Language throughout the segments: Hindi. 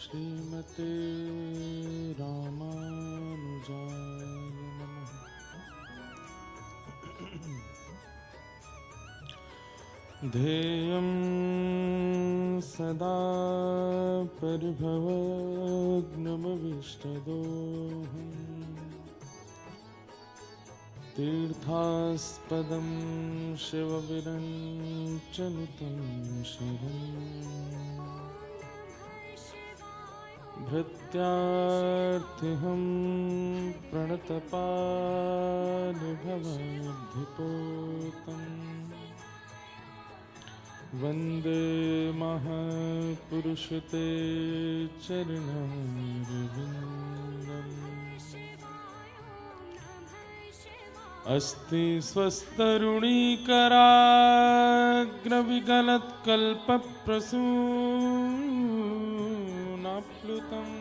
श्रीमते रामानुजाय नमः। ध्येयं सदा परिभवग्नमविष्टदोहम् तीर्थास्पदं शिवविरञ्चनुतं शिवम् भृत्यार्थिहं प्रणतपालभवद्धिपोतम् वन्दे महापुरुषते चरणारविन्दम्। अस्ति स्वस्तरुणीकराग्रविगलत्कल्पप्रसूनाप्लुतम्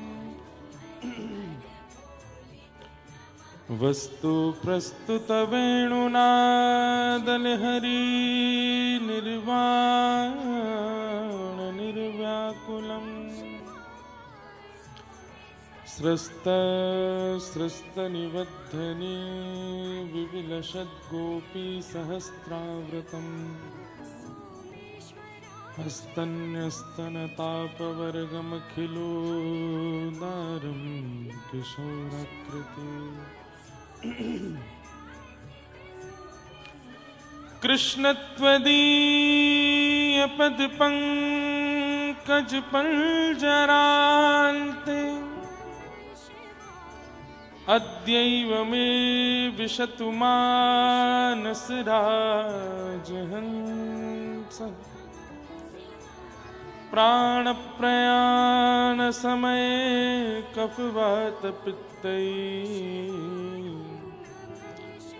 वस्तु प्रस्तुतवेणुनादलहरी निर्वाण निर्व्याकुलम् स्रस्तनिबद्धनी विविलसद्गोपीसहस्रावृतम् हस्तन्यस्तनतापवर्गमखिलोदारं किशोराकृति कृष्णत्वदीयपदपङ्कजपञ्जरान्ते अद्यैव मे विशतु मानसराजहंसः प्राणप्रयाणसमये कफवातपित्तैः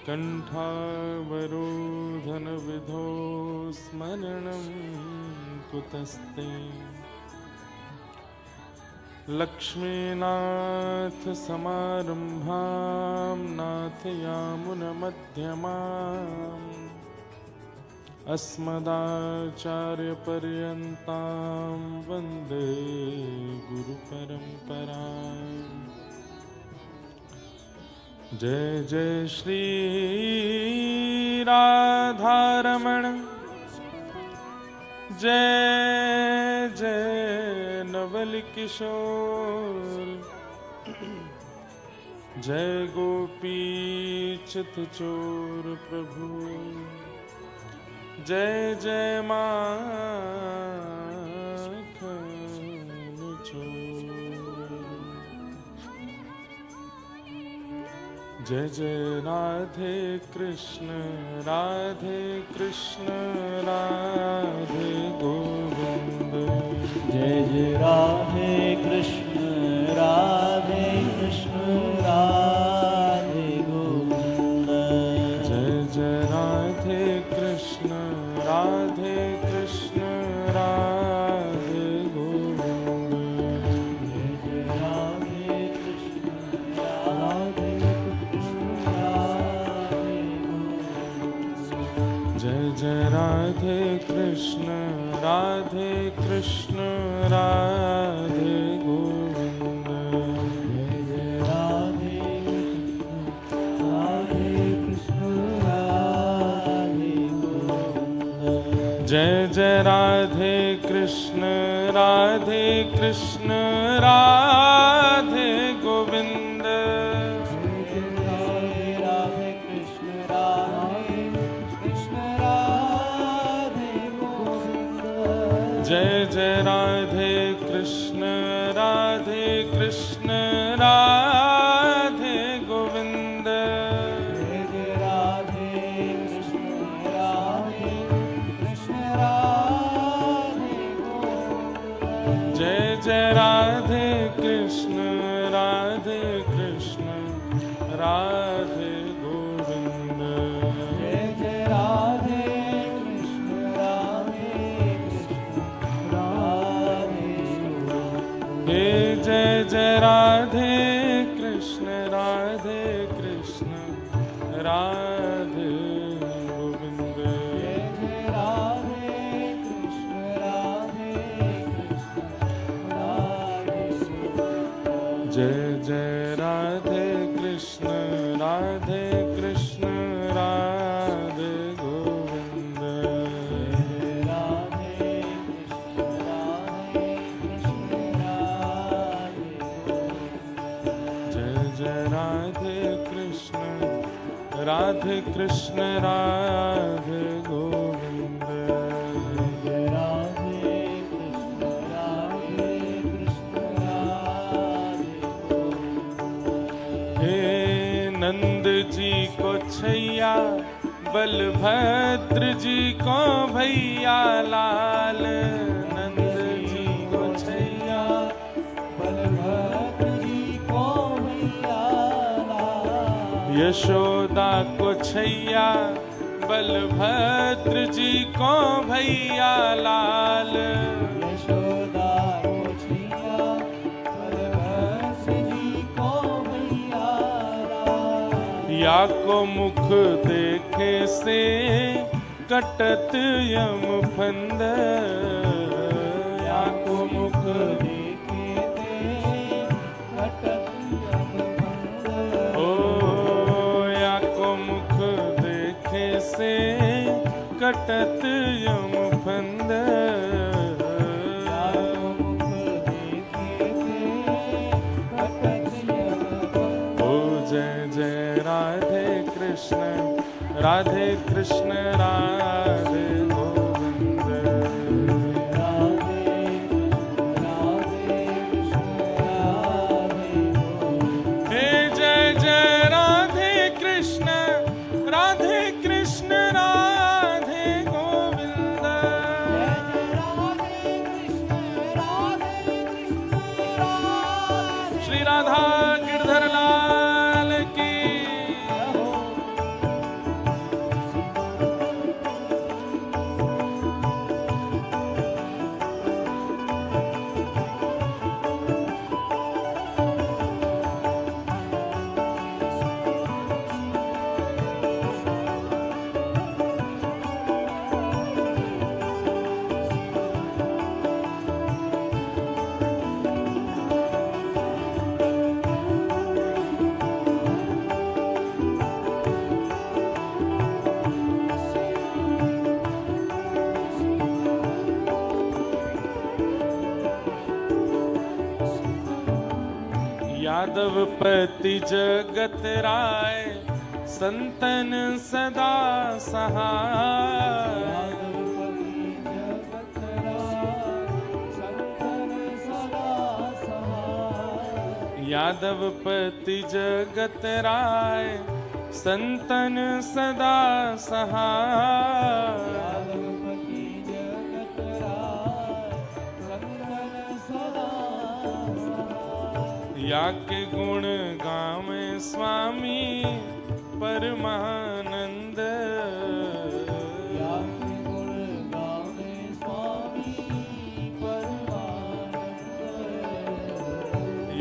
कण्ठावरोधनविधो स्मरणं कुतस्ते लक्ष्मीनाथसमारम्भां नाथयामुनमध्यमाम् अस्मदाचार्यपर्यन्तां वन्दे गुरुपरम्पराम्। जय जय श्री राधारमण जय जय नवल किशोर जय गोपी चितचोर प्रभु जय जय माखन चोर जय जय राधे कृष्ण राधे गोविंद जय जय राधे कृष्ण राधे गोविंद जय जय राधे कृष्ण राधे गोविंद जय जय राधे कृष्ण राधे जय जय राधे कृष्ण राधे गोविंद जय जय राधे कृष्ण राधे गोविंद जय जय राधे कृष्ण राधे गोविंद जय जय राधे कृष्ण राधे गोविंद जय जय राधे कृष्ण राधे गोविंद जय जय राधे कृष्ण राधे कृष्ण राधे गोविंद जय राधे कृष्ण राधे कृष्ण राधे गोविंद। हे नंद जी को छैया बलभद्र जी को भैया लाल नंद जी को छैया बलभद्र जी को भैया लाल। यशोदा को छैया बलभद्र जी को भैया लाल यशोदा को छैया बलभद्र जी को भैया लाल। या को मुख देखे से कटत यम फंद या को मुख देखे ते कटत यम फंद। ओ या को मुख देखे से कटत यम फंद मुख देखे ते कटत यम फंद। ओ जय जय राधे कृष्ण राधे कृष्ण राधे गोविंद राधे कृष्ण राधे गोविंद। हे जय जय राधे कृष्ण राधे कृष्ण राधे गोविंद श्री राधा गिरधर लाल की यादवपति जगत राय संतन सदा सहाय यादवपति जगत राय संतन सदा सहाय। यादवपति जगत राय संतन सदा सहाय यादवपति जगत राय संतन सदा सहाय। या के गुण गावे स्वामी परमानंद या के गुण गावे स्वामी परमानंद।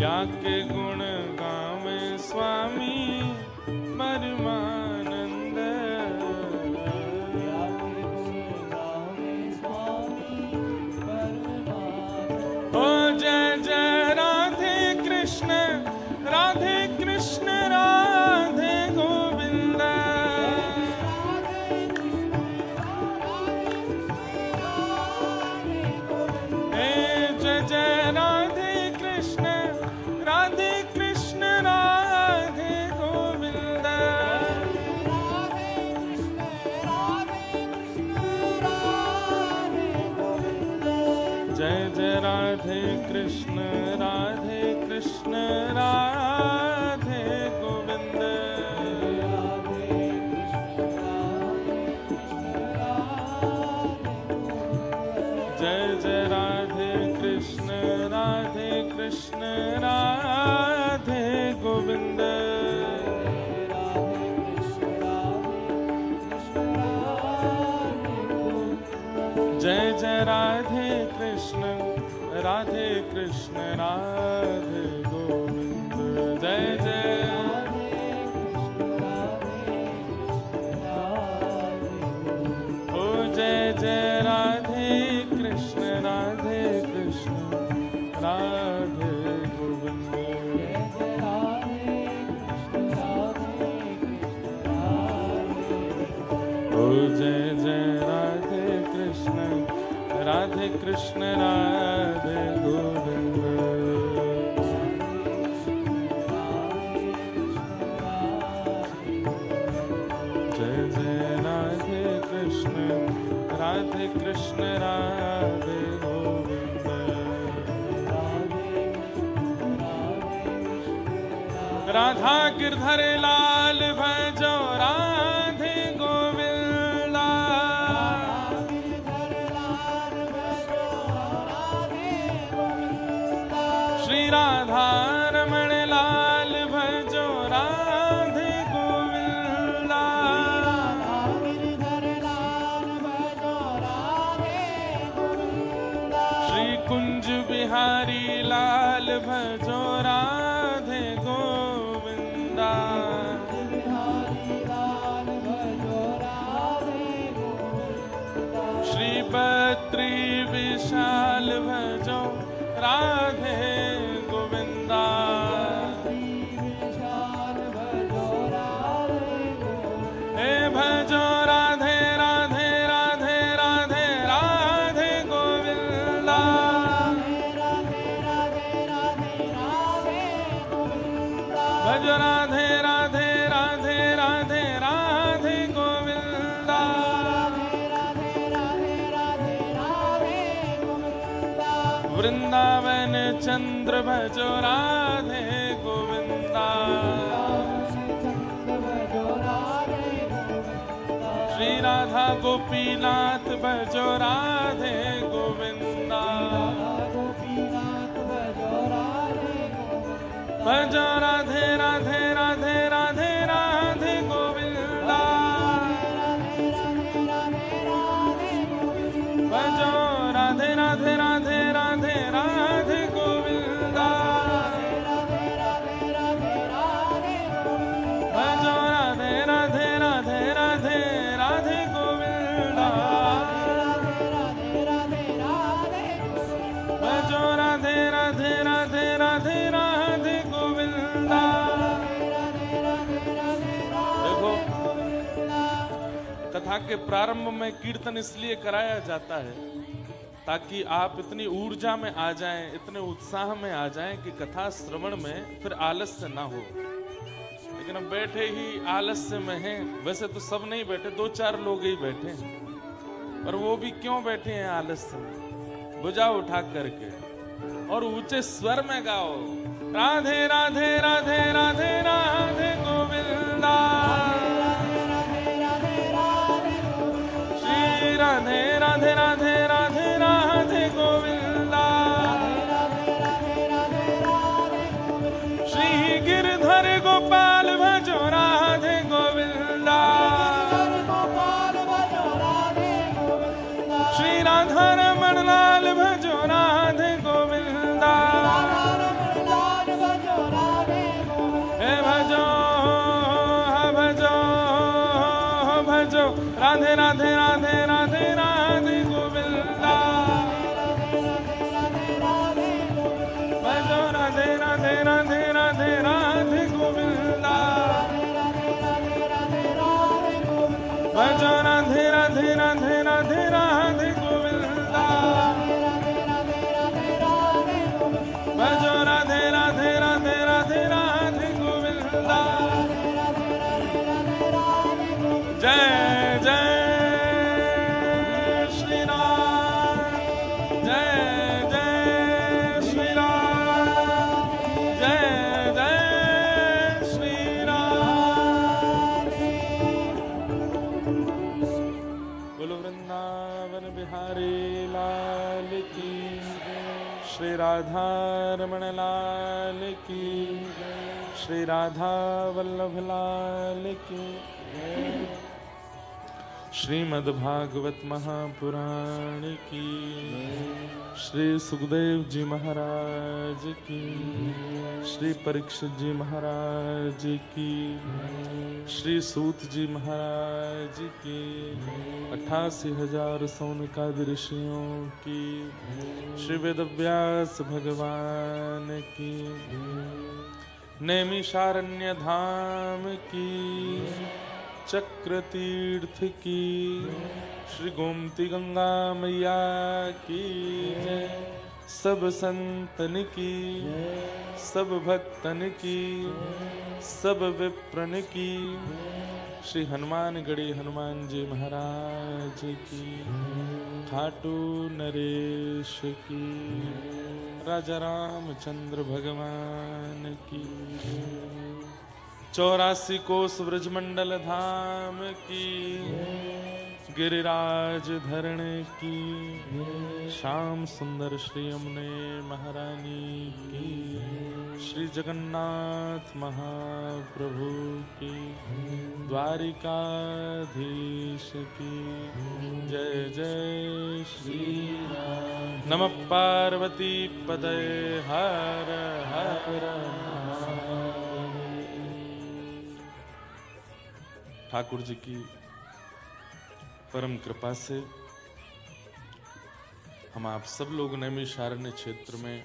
या के गुण गावे स्वामी परमानंद या के गुण गावे स्वामी परमानंद। ओ जय जय राधे कृष्ण राधे कृष्ण राधे गोविंद हे जय जय राधे कृष्ण राधे कृष्ण राधे गोविंद जय जय राधे कृष्ण राधे कृष्ण राधे गोविंद जय जय राधे कृष्ण राधे कृष्ण राधे गोविंद जय जय राधे कृष्ण राधे कृष्ण राधे गोविंद जय जय ओ जय जय राधे कृष्ण राधे कृष्ण राधे गोविंद ओ जय जय राधे कृष्ण राधे कृष्ण राधे गोविंद जय कृष्ण राधे कृष्ण राधे गोविंद। राधा गिरधर लाल भजो राधे गोविंदा। श्री राधा रमण लाल भजो राधे गोविंदा। श्री कुंज बिहारी लाल भजो राधे गोविंदा। श्री बद्री विशाल भजो राधे गोविंदा। हे भजो राधे राधे राधे राधे राधे गोविंदा। भजो राधे राधे राधे राधे राधे गोविंदा। वृंदावन चंद्र भजो राधे गोविंदा। श्री राधा गोपीनाथ भजो राधे गोविंदा। भजो राधे राधे राधे राधे राधे गोविंदा। भजो राधे राधे राधे राधे राधे गोविंदा। भजो राधे राधे राधे राधे राधे गोविंदा। भजो राधे राधे राधे राधे राधे गोविंदा। देखो, कथा के प्रारंभ में कीर्तन इसलिए कराया जाता है ताकि आप इतनी ऊर्जा में आ जाएं, इतने उत्साह में आ जाएं कि कथा श्रवण में फिर आलस्य ना हो। लेकिन हम बैठे ही आलस्य में हैं। वैसे तो सब नहीं बैठे, 2-4 लोग ही बैठे हैं, पर वो भी क्यों बैठे हैं आलस्य में? भुजा उठा करके और ऊंचे स्वर में गाओ राधे राधे राधे राधे राधे गोविंदा। श्री राधे राधे राधे राधे राधे गोविंदा। श्री गिरधर गोपाल भजो राधे गोविंदा। श्री राधा रमण लाल भजो राधे गोविंदा। हे भजो भजो भजो राधे राधे राधे राधे राधे गोविंदा। भजो राधे राधे राधे राधे राधे गोविंदा। भजो राधे राधे राधे राधे राधे गोविंदा। भजो राधे राधे राधे राधे राधे गोविंदा। जय जय श्री राम, जय जय श्री राम, जय जय श्री राम। बोलो वृंदावन बिहारी लाल की, श्री राधा रमण लाल की, श्री राधा वल्लभ लाल की। श्रीमद् भागवत महापुराण की, श्री सुखदेव जी महाराज की, श्री परीक्षित जी महाराज की, श्री सूत जी महाराज की, 88,000 सौनकादि ऋषियों की, श्री वेदव्यास भगवान की, नैमिषारण्य धाम की, चक्र तीर्थ की, श्री गोमती गंगा मैया की जय। सब संतन की, सब भक्तन की, सब विप्रन की, श्री हनुमानगढ़ी हनुमान जी महाराज की, खाटू नरेश की, राजा रामचंद्र भगवान की, 84 कोस ब्रजमंडल धाम की, गिरिराज धरण की, श्याम सुंदर श्री यमुने महारानी की, श्री जगन्नाथ महाप्रभु की, द्वारिकाधीश की, जय जय श्री राम। नमः पार्वती पतये, हर हर ठाकुर जी की परम कृपा से हम आप सब लोग नैमिषारण्य क्षेत्र में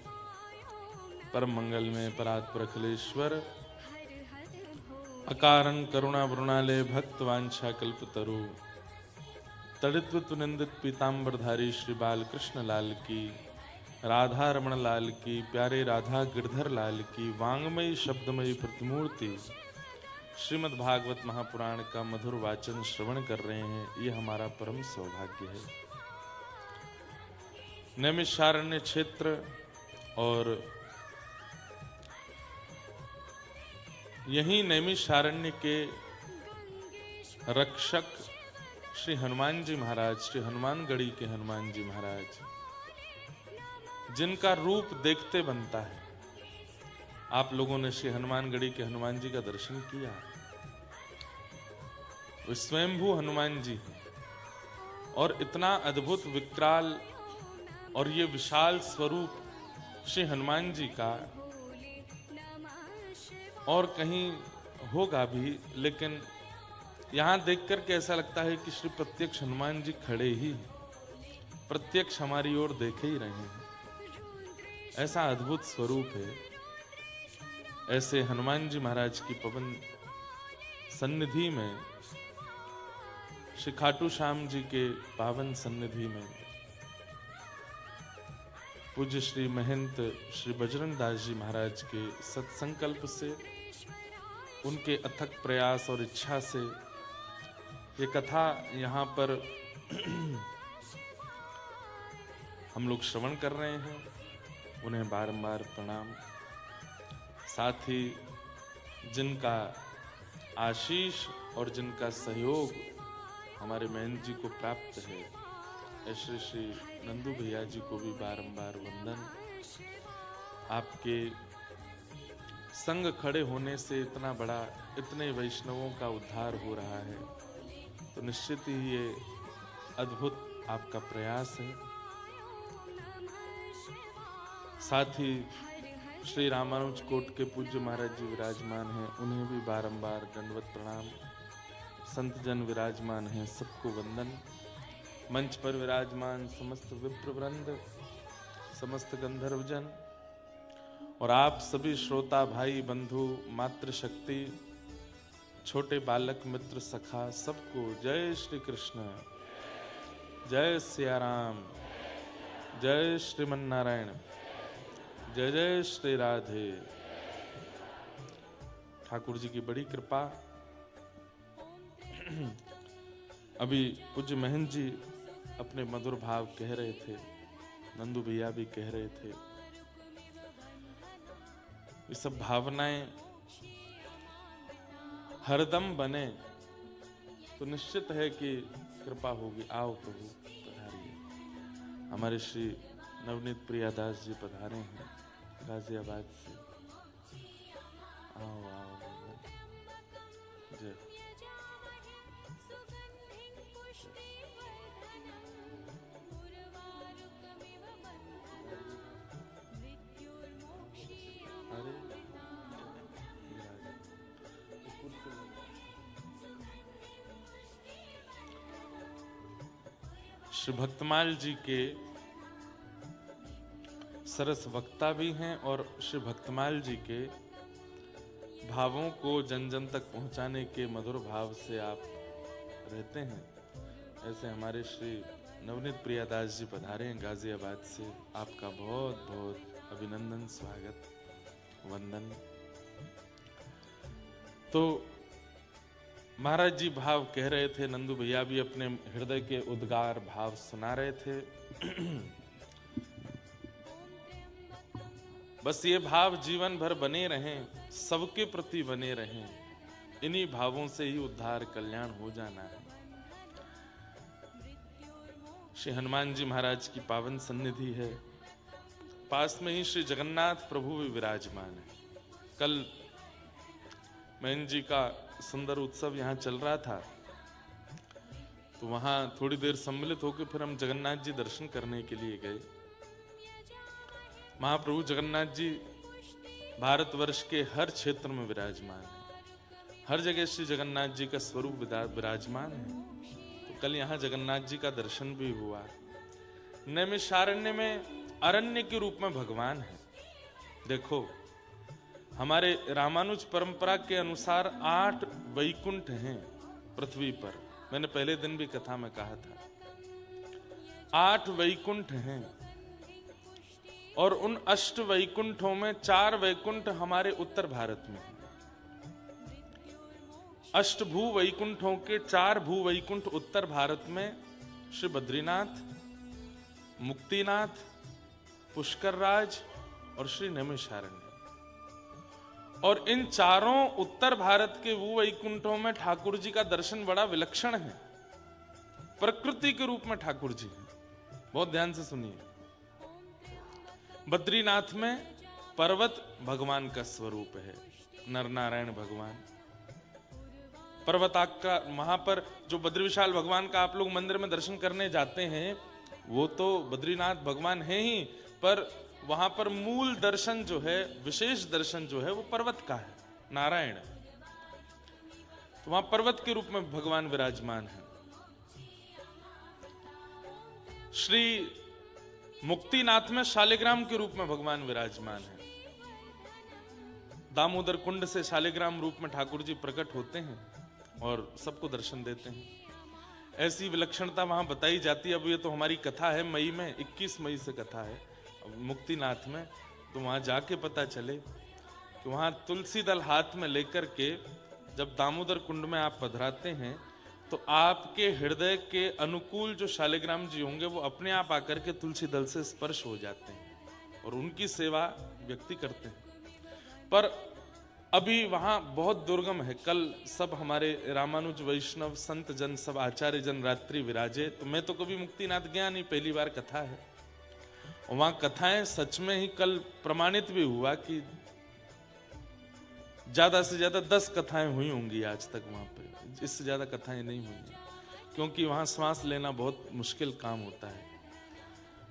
परम मंगल में परात्पर अखिलेश्वर अकारण करुणा वरुणालय भक्त वांछा कल्पतरु तड़ित्व निंदित पीताम्बरधारी श्री बाल कृष्ण लाल की, राधा रमण लाल की, प्यारे राधा गिरधर लाल की वांगमयी शब्दमयी प्रतिमूर्ति श्रीमद् भागवत महापुराण का मधुर वाचन श्रवण कर रहे हैं, ये हमारा परम सौभाग्य है। नैमिषारण्य क्षेत्र और यही नैमिषारण्य के रक्षक श्री हनुमान जी महाराज, श्री हनुमानगढ़ी के हनुमान जी महाराज, जिनका रूप देखते बनता है। आप लोगों ने श्री हनुमानगढ़ी के हनुमान जी का दर्शन किया। वो स्वयंभू हनुमान जी हैं और इतना अद्भुत विकराल और ये विशाल स्वरूप श्री हनुमान जी का और कहीं होगा भी, लेकिन यहां देख करके ऐसा लगता है कि श्री प्रत्यक्ष हनुमान जी खड़े ही प्रत्यक्ष हमारी ओर देखे ही रहे हैं। ऐसा अद्भुत स्वरूप है। ऐसे हनुमान जी महाराज की पवन सन्निधि में, श्री खाटू श्याम जी के पावन सन्निधि में पूज्य श्री महंत श्री बजरंग दास जी महाराज के सत्संकल्प से, उनके अथक प्रयास और इच्छा से ये कथा यहाँ पर हम लोग श्रवण कर रहे हैं। उन्हें बारंबार प्रणाम। साथ ही जिनका आशीष और जिनका सहयोग हमारे महंत जी को प्राप्त है, ऐसे श्री नंदू भैया जी को भी बारंबार वंदन। आपके संग खड़े होने से इतना बड़ा, इतने वैष्णवों का उद्धार हो रहा है, तो निश्चित ही ये अद्भुत आपका प्रयास है। साथ ही श्री रामानुज कोट के पूज्य महाराज जी विराजमान हैं, उन्हें भी बारंबार दंडवत प्रणाम। संत जन विराजमान हैं, सबको वंदन। मंच पर विराजमान समस्त विप्रवृंद, समस्त गंधर्व जन और आप सभी श्रोता भाई बंधु मातृशक्ति, छोटे बालक मित्र सखा, सबको जय श्री कृष्ण, जय सिया राम, जय श्रीमन नारायण, जय जय श्री राधे। ठाकुर जी की बड़ी कृपा। अभी पूज्य महंत जी अपने मधुर भाव कह रहे थे, नंदू भैया भी कह रहे थे। ये सब भावनाएं हरदम बने तो निश्चित है कि कृपा होगी। आओ प्रभु पधारिए। हमारे श्री नवनीत प्रियादास जी पधारे हैं गाजियाबाद से। आओ आओ जय। अरे श्री भक्तमाल जी के सरस वक्ता भी हैं और श्री भक्तमाल जी के भावों को जन जन तक पहुंचाने के मधुर भाव से आप रहते हैं। ऐसे हमारे श्री नवनीत प्रियादास जी पधारे हैं गाजियाबाद से। आपका बहुत बहुत अभिनंदन, स्वागत, वंदन। तो महाराज जी भाव कह रहे थे, नंदू भैया भी अपने हृदय के उद्गार भाव सुना रहे थे। बस ये भाव जीवन भर बने रहें, सबके प्रति बने रहें, इन्हीं भावों से ही उद्धार कल्याण हो जाना है। श्री हनुमान जी महाराज की पावन सन्निधि है, पास में ही श्री जगन्नाथ प्रभु भी विराजमान है। कल मैन जी का सुंदर उत्सव यहाँ चल रहा था, तो वहां थोड़ी देर सम्मिलित होकर फिर हम जगन्नाथ जी दर्शन करने के लिए गए। महाप्रभु जगन्नाथ जी भारतवर्ष के हर क्षेत्र में विराजमान है, हर जगह श्री जगन्नाथ जी का स्वरूप विराजमान है। तो कल यहाँ जगन्नाथ जी का दर्शन भी हुआ। नैमिषारण्य में अरण्य के रूप में भगवान है। देखो, हमारे रामानुज परंपरा के अनुसार 8 वैकुंठ हैं पृथ्वी पर। मैंने पहले दिन भी कथा में कहा था 8 वैकुंठ हैं, और उन 8 वैकुंठों में 4 वैकुंठ हमारे उत्तर भारत में हैं। अष्टभू वैकुंठों के 4 भू वैकुंठ उत्तर भारत में श्री बद्रीनाथ, मुक्तिनाथ, पुष्करराज और श्री नैमिषारण्य। और इन चारों उत्तर भारत के वो वैकुंठों में ठाकुर जी का दर्शन बड़ा विलक्षण है, प्रकृति के रूप में ठाकुर जी हैं। बहुत ध्यान से सुनिए। बद्रीनाथ में पर्वत भगवान का स्वरूप है, नर नारायण भगवान। पर्वताकार, वहां पर जो बद्री विशाल भगवान का आप लोग मंदिर में दर्शन करने जाते हैं, वो तो बद्रीनाथ भगवान है ही, पर वहां पर मूल दर्शन जो है, विशेष दर्शन जो है, वो पर्वत का है, नारायण। तो वहां पर्वत के रूप में भगवान विराजमान है। श्री मुक्तिनाथ में शालिग्राम के रूप में भगवान विराजमान है। दामोदर कुंड से शालिग्राम रूप में ठाकुर जी प्रकट होते हैं और सबको दर्शन देते हैं। ऐसी विलक्षणता वहां बताई जाती है। अब ये तो हमारी कथा है, मई में 21 मई से कथा है मुक्तिनाथ में, तो वहां जाके पता चले कि वहां तुलसी दल हाथ में लेकर के जब दामोदर कुंड में आप पधराते हैं, तो आपके हृदय के अनुकूल जो शालिग्राम जी होंगे वो अपने आप आकर के तुलसी दल से स्पर्श हो जाते हैं और उनकी सेवा व्यक्ति करते हैं। पर अभी वहां बहुत दुर्गम है। कल सब हमारे रामानुज वैष्णव संत जन, सब आचार्य जन रात्रि विराजे। तो मैं तो कभी मुक्तिनाथ गया नहीं, पहली बार कथा है। वहां कथाएं सच में ही कल प्रमाणित भी हुआ कि ज्यादा से ज्यादा 10 कथाएं हुई होंगी आज तक वहां पे, इससे ज्यादा कथाएं नहीं हुई, क्योंकि वहां श्वास लेना बहुत मुश्किल काम होता है।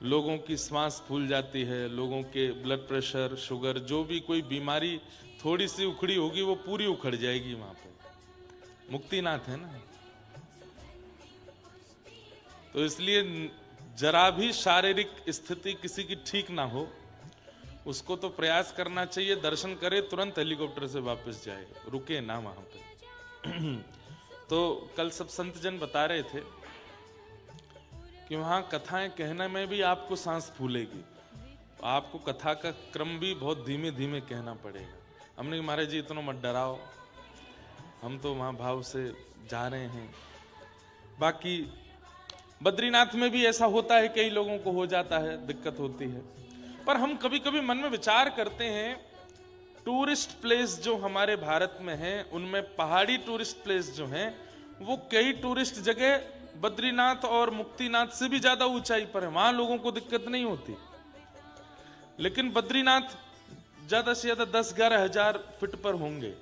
लोगों की श्वास फूल जाती है, लोगों के ब्लड प्रेशर, शुगर, जो भी कोई बीमारी थोड़ी सी उखड़ी होगी वो पूरी उखड़ जाएगी वहां पे। मुक्तिनाथ है ना, तो इसलिए जरा भी शारीरिक स्थिति किसी की ठीक ना हो, उसको तो प्रयास करना चाहिए, दर्शन करे, तुरंत हेलीकॉप्टर से वापस जाए, रुके ना वहां पे। तो कल सब संत जन बता रहे थे कि वहां कथाएं कहने में भी आपको सांस फूलेगी, आपको कथा का क्रम भी बहुत धीमे धीमे कहना पड़ेगा। हमने महाराज जी इतना मत डराओ, हम तो वहां भाव से जा रहे हैं। बाकी बद्रीनाथ में भी ऐसा होता है, कई लोगों को हो जाता है, दिक्कत होती है। पर हम कभी कभी मन में विचार करते हैं, टूरिस्ट प्लेस जो हमारे भारत में है, उनमें पहाड़ी टूरिस्ट प्लेस जो हैं, वो कई टूरिस्ट जगह बद्रीनाथ और मुक्तिनाथ से भी ज्यादा ऊंचाई पर है, वहां लोगों को दिक्कत नहीं होती। लेकिन बद्रीनाथ ज्यादा से ज्यादा 10-11 हजार फीट पर होंगे,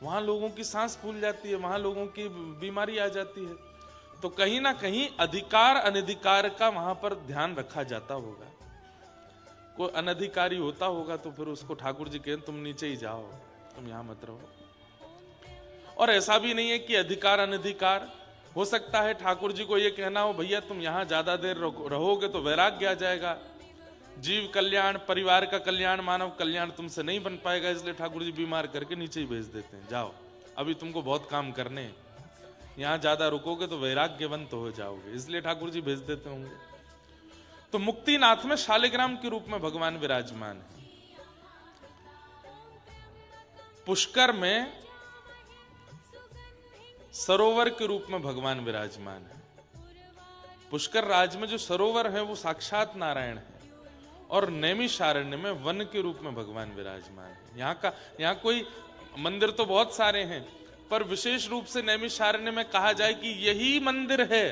वहां लोगों की सांस फूल जाती है, वहां लोगों की बीमारी आ जाती है। तो कहीं ना कहीं अधिकार अनधिकार का वहां पर ध्यान रखा जाता होगा। कोई अनधिकारी होता होगा तो फिर उसको ठाकुर जी कहें तुम नीचे ही जाओ, तुम यहां मत रहो। और ऐसा भी नहीं है कि अधिकार अनधिकार, हो सकता है ठाकुर जी को यह कहना हो भैया तुम यहां ज्यादा देर रहोगे तो वैराग्य आ जाएगा, जीव कल्याण, परिवार का कल्याण, मानव कल्याण तुमसे नहीं बन पाएगा, इसलिए ठाकुर जी बीमार करके नीचे ही भेज देते हैं, जाओ अभी तुमको बहुत काम करने हैं, यहां ज्यादा रुकोगे तो वैराग्यवंत हो जाओगे, इसलिए ठाकुर जी भेज देते होंगे। तो मुक्तिनाथ में शालिग्राम के रूप में भगवान विराजमान है। पुष्कर में सरोवर के रूप में भगवान विराजमान है। पुष्कर राज में जो सरोवर है वो साक्षात नारायण है, और नैमिषारण्य में वन के रूप में भगवान विराजमान है। यहाँ कोई मंदिर तो बहुत सारे हैं, पर विशेष रूप से नैमिषारण्य में कहा जाए कि यही मंदिर है,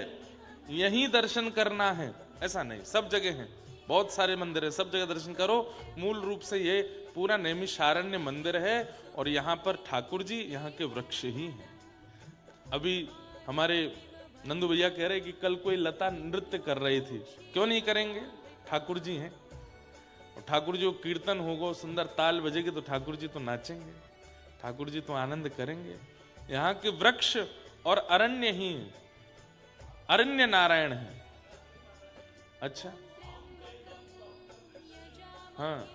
यही दर्शन करना है, ऐसा नहीं, सब जगह है, बहुत सारे मंदिर है, सब जगह दर्शन करो। मूल रूप से ये पूरा नैमिषारण्य मंदिर है, और यहाँ पर ठाकुर जी यहाँ के वृक्ष ही हैं। अभी हमारे नंदू भैया कह रहे कि कल कोई लता नृत्य कर रही थी, क्यों नहीं करेंगे, ठाकुर जी हैं। और ठाकुर जी को कीर्तन होगा, सुंदर ताल बजेगी तो ठाकुर जी तो नाचेंगे, ठाकुर जी तो आनंद करेंगे। यहाँ के वृक्ष और अरण्य ही अरण्य नारायण है। अच्छा, हाँ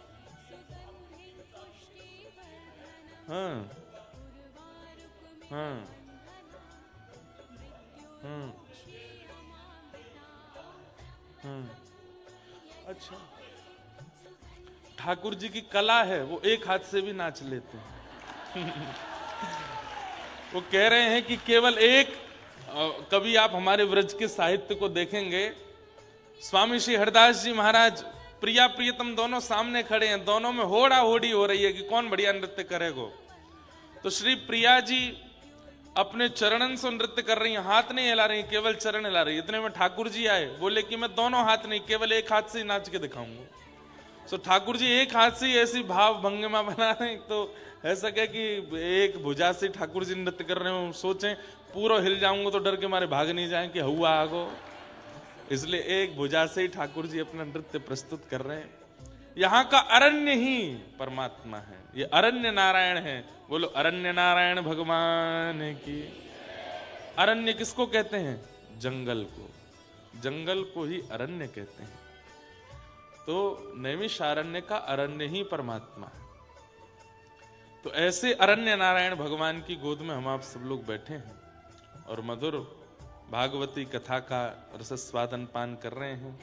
हाँ हाँ हाँ, अच्छा, ठाकुर जी की कला है, वो एक हाथ से भी नाच लेते हैं। वो कह रहे हैं कि केवल एक, कभी आप हमारे व्रज के साहित्य को देखेंगे, स्वामी श्री हरदास जी महाराज प्रिया प्रियतम दोनों सामने खड़े हैं, दोनों में होड़ा होड़ी हो रही है कि कौन बढ़िया नृत्य करेगा। तो श्री प्रिया जी अपने चरणन से नृत्य कर रही हैं, हाथ नहीं हिला रही, केवल चरण हिला रही। इतने में ठाकुर जी आए, बोले कि मैं दोनों हाथ नहीं, केवल एक हाथ से ही नाच के दिखाऊंगा। तो ठाकुर जी एक हाथ से ही ऐसी भाव भंगिमा बना रहे हैं, तो ऐसा क्या कि एक भुजा से ठाकुर जी नृत्य कर रहे हो, सोचें पूरा हिल जाऊंगा तो डर के मारे भाग नहीं जाए कि हुआ आगो, इसलिए एक भुजा से ही ठाकुर जी अपना नृत्य प्रस्तुत कर रहे हैं। यहाँ का अरण्य ही परमात्मा है, ये अरण्य नारायण है। बोलो अरण्य नारायण भगवान की। अरण्य किसको कहते हैं? जंगल को, जंगल को ही अरण्य कहते हैं। तो नैमिषारण्य का अरण्य ही परमात्मा है। तो ऐसे अरण्य नारायण भगवान की गोद में हम आप सब लोग बैठे हैं और मधुर भागवती कथा का रसस्वादन पान कर रहे हैं।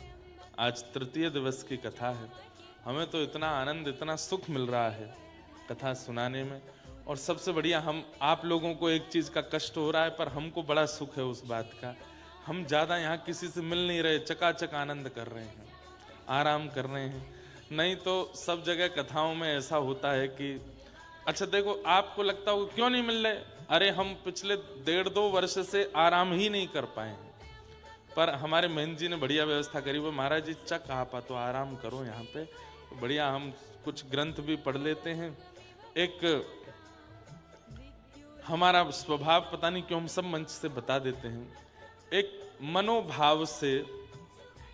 आज तृतीय दिवस की कथा है। हमें तो इतना आनंद, इतना सुख मिल रहा है कथा सुनाने में, और सबसे बढ़िया हम आप लोगों को एक चीज का कष्ट हो रहा है, पर हमको बड़ा सुख है उस बात का। हम ज्यादा यहाँ किसी से मिल नहीं रहे, चकाचक आनंद कर रहे हैं, आराम कर रहे हैं। नहीं तो सब जगह कथाओं में ऐसा होता है कि अच्छा देखो, आपको लगता हो क्यों नहीं मिल रहे, अरे हम पिछले 1.5-2 वर्ष से आराम ही नहीं कर पाए हैं। पर हमारे महंत जी ने बढ़िया व्यवस्था करी, वो महाराज जी चक आप तो आराम करो यहाँ पे, तो बढ़िया हम कुछ ग्रंथ भी पढ़ लेते हैं। एक हमारा स्वभाव पता नहीं क्यों हम सब मंच से बता देते हैं, एक मनोभाव से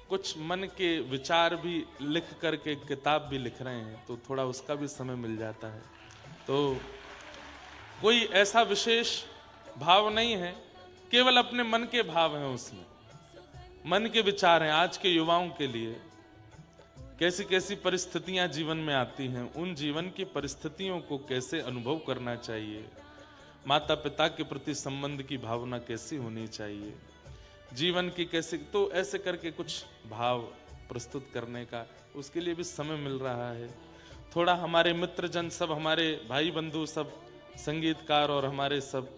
कुछ मन के विचार भी लिख करके किताब भी लिख रहे हैं, तो थोड़ा उसका भी समय मिल जाता है। तो कोई ऐसा विशेष भाव नहीं है, केवल अपने मन के भाव हैं, उसमें मन के विचार हैं। आज के युवाओं के लिए कैसी कैसी परिस्थितियां जीवन में आती हैं, उन जीवन की परिस्थितियों को कैसे अनुभव करना चाहिए, माता पिता के प्रति संबंध की भावना कैसी होनी चाहिए, जीवन की कैसे, तो ऐसे करके कुछ भाव प्रस्तुत करने का उसके लिए भी समय मिल रहा है। थोड़ा हमारे मित्रजन सब, हमारे भाई बंधु सब संगीतकार और हमारे सब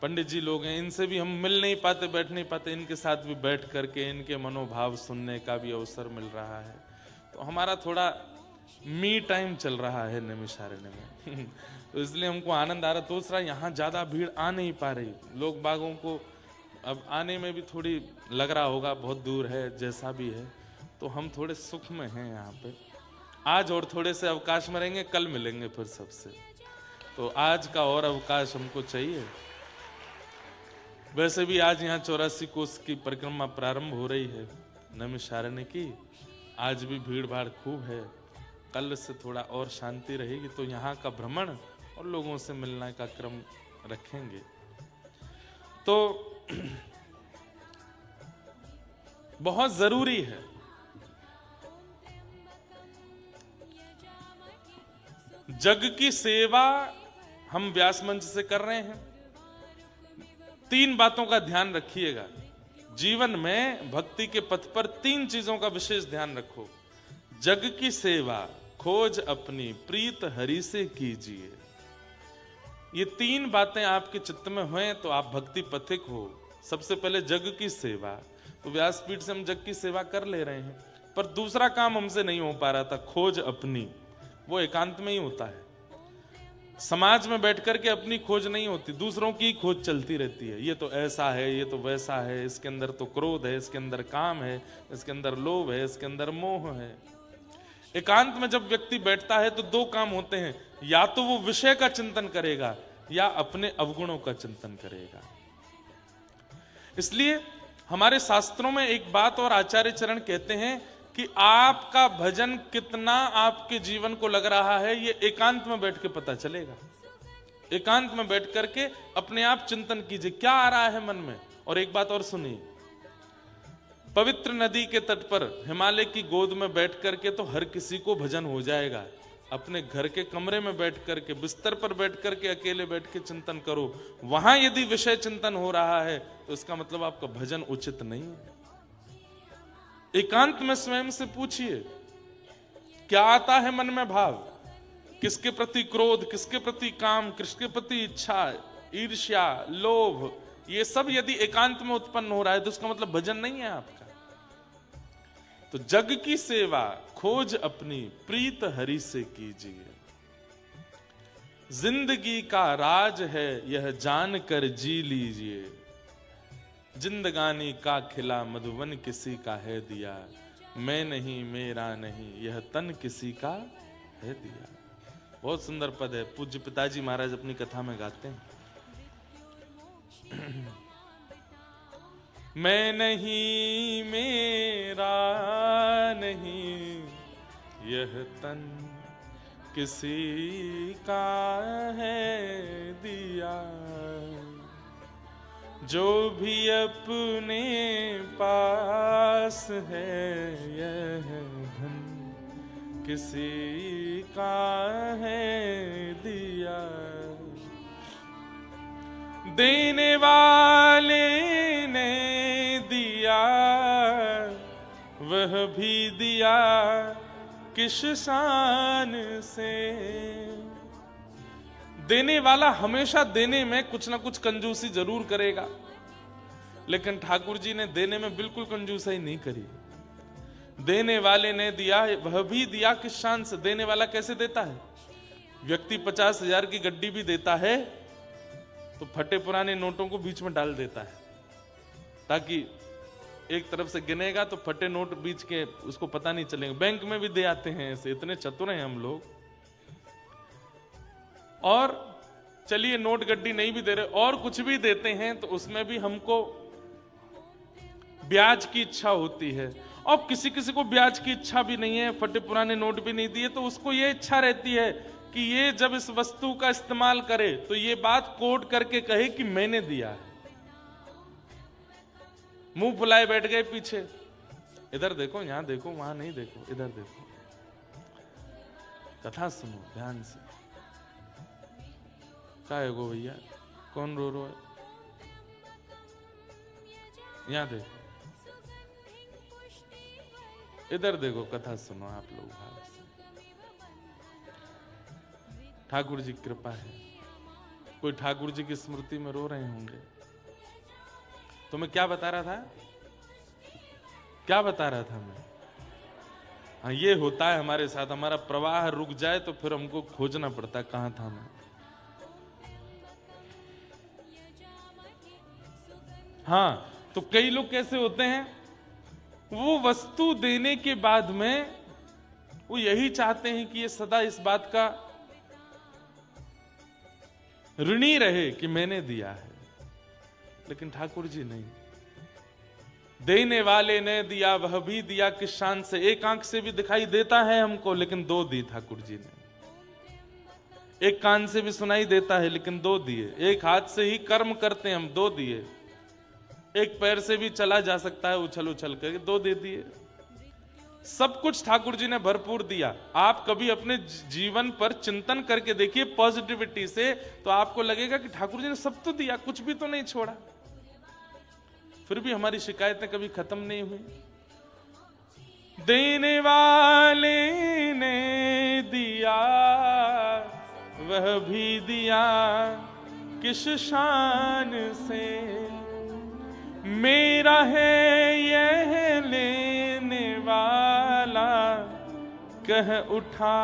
पंडित जी लोग हैं, इनसे भी हम मिल नहीं पाते, बैठ नहीं पाते, इनके साथ भी बैठ करके इनके मनोभाव सुनने का भी अवसर मिल रहा है। तो हमारा थोड़ा मी टाइम चल रहा है नैमिषारण्य में। तो इसलिए हमको आनंद आ रहा। दूसरा, यहाँ ज्यादा भीड़ आ नहीं पा रही, लोग बागों को अब आने में भी थोड़ी लग रहा होगा, बहुत दूर है, जैसा भी है, तो हम थोड़े सुख में हैं यहाँ पे। आज और थोड़े से अवकाश में रहेंगे, कल मिलेंगे फिर सबसे, तो आज का और अवकाश हमको चाहिए। वैसे भी आज यहाँ 84 कोस की परिक्रमा प्रारंभ हो रही है नैमिषारण्य की। आज भी भीड़ भाड़ खूब है, कल से थोड़ा और शांति रहेगी, तो यहाँ का भ्रमण और लोगों से मिलने का क्रम रखेंगे। तो बहुत जरूरी है जग की सेवा। हम व्यास मंच से कर रहे हैं। 3 बातों का ध्यान रखिएगा जीवन में, भक्ति के पथ पर 3 चीजों का विशेष ध्यान रखो। जग की सेवा खोज अपनी प्रीत हरि से कीजिए, ये तीन बातें आपके चित्त में हों तो आप भक्ति पथिक हो। सबसे पहले जग की सेवा, तो व्यासपीठ से हम जग की सेवा कर ले रहे हैं, पर दूसरा काम हमसे नहीं हो पा रहा था, खोज अपनी, वो एकांत में ही होता है। समाज में बैठ करके अपनी खोज नहीं होती, दूसरों की खोज चलती रहती है। ये तो ऐसा है, ये तो वैसा है, इसके अंदर तो क्रोध है, इसके अंदर काम है, इसके अंदर लोभ है, इसके अंदर मोह है। एकांत में जब व्यक्ति बैठता है तो दो काम होते हैं, या तो वो विषय का चिंतन करेगा या अपने अवगुणों का चिंतन करेगा। इसलिए हमारे शास्त्रों में एक बात और आचार्य चरण कहते हैं कि आपका भजन कितना आपके जीवन को लग रहा है, ये एकांत में बैठ के पता चलेगा। एकांत में बैठ करके अपने आप चिंतन कीजिए, क्या आ रहा है मन में। और एक बात और सुनिए, पवित्र नदी के तट पर हिमालय की गोद में बैठ करके तो हर किसी को भजन हो जाएगा। अपने घर के कमरे में बैठ करके, बिस्तर पर बैठ करके अकेले बैठ के चिंतन करो। वहां यदि विषय चिंतन हो रहा है तो इसका मतलब आपका भजन उचित नहीं है। एकांत में स्वयं से पूछिए, क्या आता है मन में भाव, किसके प्रति क्रोध, किसके प्रति काम, किसके प्रति इच्छा, ईर्ष्या, लोभ, ये सब यदि एकांत में उत्पन्न हो रहा है तो उसका मतलब भजन नहीं है आपका। तो जग की सेवा खोज अपनी, प्रीत हरि से कीजिए। जिंदगी का राज है यह जानकर जी लीजिए, जिंदगानी का खिला मधुवन किसी का है दिया, मैं नहीं मेरा नहीं यह तन किसी का है दिया। बहुत सुंदर पद है, पूज्य पिताजी महाराज अपनी कथा में गाते हैं। मैं नहीं मेरा नहीं यह तन किसी का है दिया, जो भी अपने पास है यह धन किसी का है दिया। देने वाले ने दिया वह भी दिया किस शान से। देने वाला हमेशा देने में कुछ ना कुछ कंजूसी जरूर करेगा, लेकिन ठाकुर जी ने देने में बिल्कुल कंजूसी नहीं करी। देने वाले ने दिया वह भी दिया किस शान से। देने वाला कैसे देता है? व्यक्ति 50,000 की गड्डी भी देता है तो फटे पुराने नोटों को बीच में डाल देता है, ताकि एक तरफ से गिनेगा तो फटे नोट बीच के उसको पता नहीं चलेगा। बैंक में भी दे आते हैं ऐसे, इतने चतुर हैं हम लोग। और चलिए नोट गड्डी नहीं भी दे रहे और कुछ भी देते हैं तो उसमें भी हमको ब्याज की इच्छा होती है। और किसी किसी को ब्याज की इच्छा भी नहीं है, फटे पुराने नोट भी नहीं दिए तो उसको ये इच्छा रहती है कि ये जब इस वस्तु का इस्तेमाल करे तो ये बात कोट करके कहे कि मैंने दिया है। मुंह फुलाए बैठ गए पीछे, इधर देखो, यहां देखो, वहां नहीं देखो, इधर देखो। कथा सुनो ध्यान से। क्या है गो भैया, कौन रो रो है? यहां देखो, इधर देखो, कथा सुनो आप लोग भाव से। ठाकुर जी कृपा है, कोई ठाकुर जी की स्मृति में रो रहे होंगे। तो मैं क्या बता रहा था, क्या बता रहा था मैं? हाँ, ये होता है हमारे साथ, हमारा प्रवाह रुक जाए तो फिर हमको खोजना पड़ता है कहां था मैं। हाँ, तो कई लोग कैसे होते हैं, वो वस्तु देने के बाद में वो यही चाहते हैं कि ये सदा इस बात का ऋणी रहे कि मैंने दिया है, लेकिन ठाकुर जी नहीं। देने वाले ने दिया वह भी दिया किस शान से। एक आंख से भी दिखाई देता है हमको, लेकिन दो दी ठाकुर जी ने। एक कान से भी सुनाई देता है, लेकिन दो दिए। एक हाथ से ही कर्म करते हैं हम, दो दिए। एक पैर से भी चला जा सकता है उछल उछल कर, दो दे दिए। सब कुछ ठाकुर जी ने भरपूर दिया। आप कभी अपने जीवन पर चिंतन करके देखिए पॉजिटिविटी से, तो आपको लगेगा कि ठाकुर जी ने सब तो दिया, कुछ भी तो नहीं छोड़ा। फिर भी हमारी शिकायतें कभी खत्म नहीं हुई। देने वाले ने दिया वह भी दिया किस शान से, मेरा है यह लेने वाला, कह उठा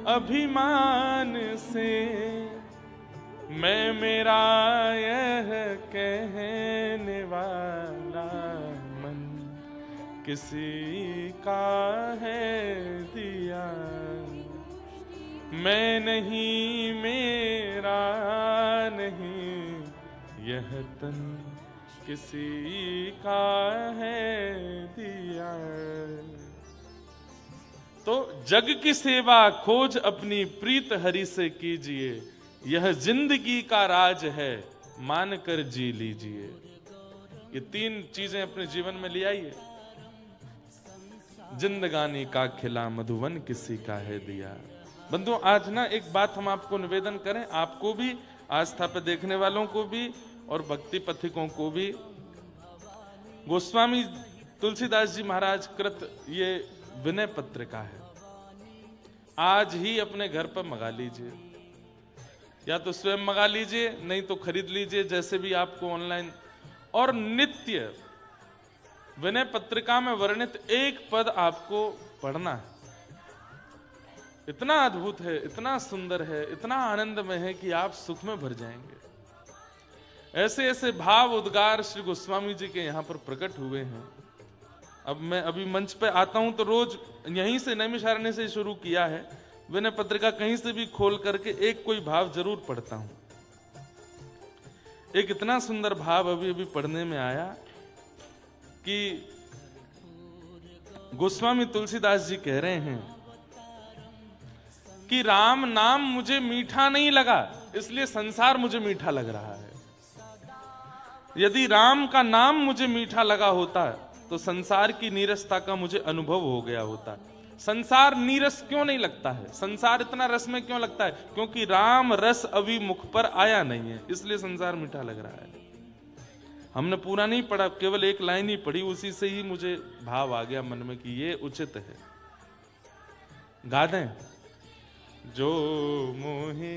अभिमान से। मैं मेरा यह कहने वाला, मन किसी का है दिया। मैं नहीं, मेरा नहीं, यह तन किसी का है दिया। तो जग की सेवा खोज अपनी प्रीत हरि से कीजिए, यह जिंदगी का राज है मान कर जी लीजिए। ये 3 चीजें अपने जीवन में ले आइए। जिंदगानी का खिला मधुवन किसी का है दिया। बंधुओं, आज ना एक बात हम आपको निवेदन करें, आपको भी, आस्था पे देखने वालों को भी और भक्ति पथिकों को भी। गोस्वामी तुलसीदास जी महाराज कृत ये विनय पत्रिका है, आज ही अपने घर पर मंगा लीजिए, या तो स्वयं मंगा लीजिए, नहीं तो खरीद लीजिए, जैसे भी आपको ऑनलाइन। और नित्य विनय पत्रिका में वर्णित एक पद आपको पढ़ना है। इतना अद्भुत है, इतना सुंदर है, इतना आनंदमय है कि आप सुख में भर जाएंगे। ऐसे ऐसे भाव उद्गार श्री गोस्वामी जी के यहां पर प्रकट हुए हैं। अब मैं अभी मंच पे आता हूं तो रोज यहीं से नैमिषारण्य से शुरू किया है, विनय पत्रिका कहीं से भी खोल करके एक कोई भाव जरूर पढ़ता हूं। एक इतना सुंदर भाव अभी अभी पढ़ने में आया कि गोस्वामी तुलसीदास जी कह रहे हैं कि राम नाम मुझे मीठा नहीं लगा, इसलिए संसार मुझे मीठा लग रहा है। यदि राम का नाम मुझे मीठा लगा होता तो संसार की नीरसता का मुझे अनुभव हो गया होता। संसार नीरस क्यों नहीं लगता है, संसार इतना रस में क्यों लगता है? क्योंकि राम रस अभी मुख पर आया नहीं है, इसलिए संसार मीठा लग रहा है। हमने पूरा नहीं पढ़ा, केवल एक लाइन ही पढ़ी, उसी से ही मुझे भाव आ गया मन में कि ये उचित है। गा दें। जो मोहे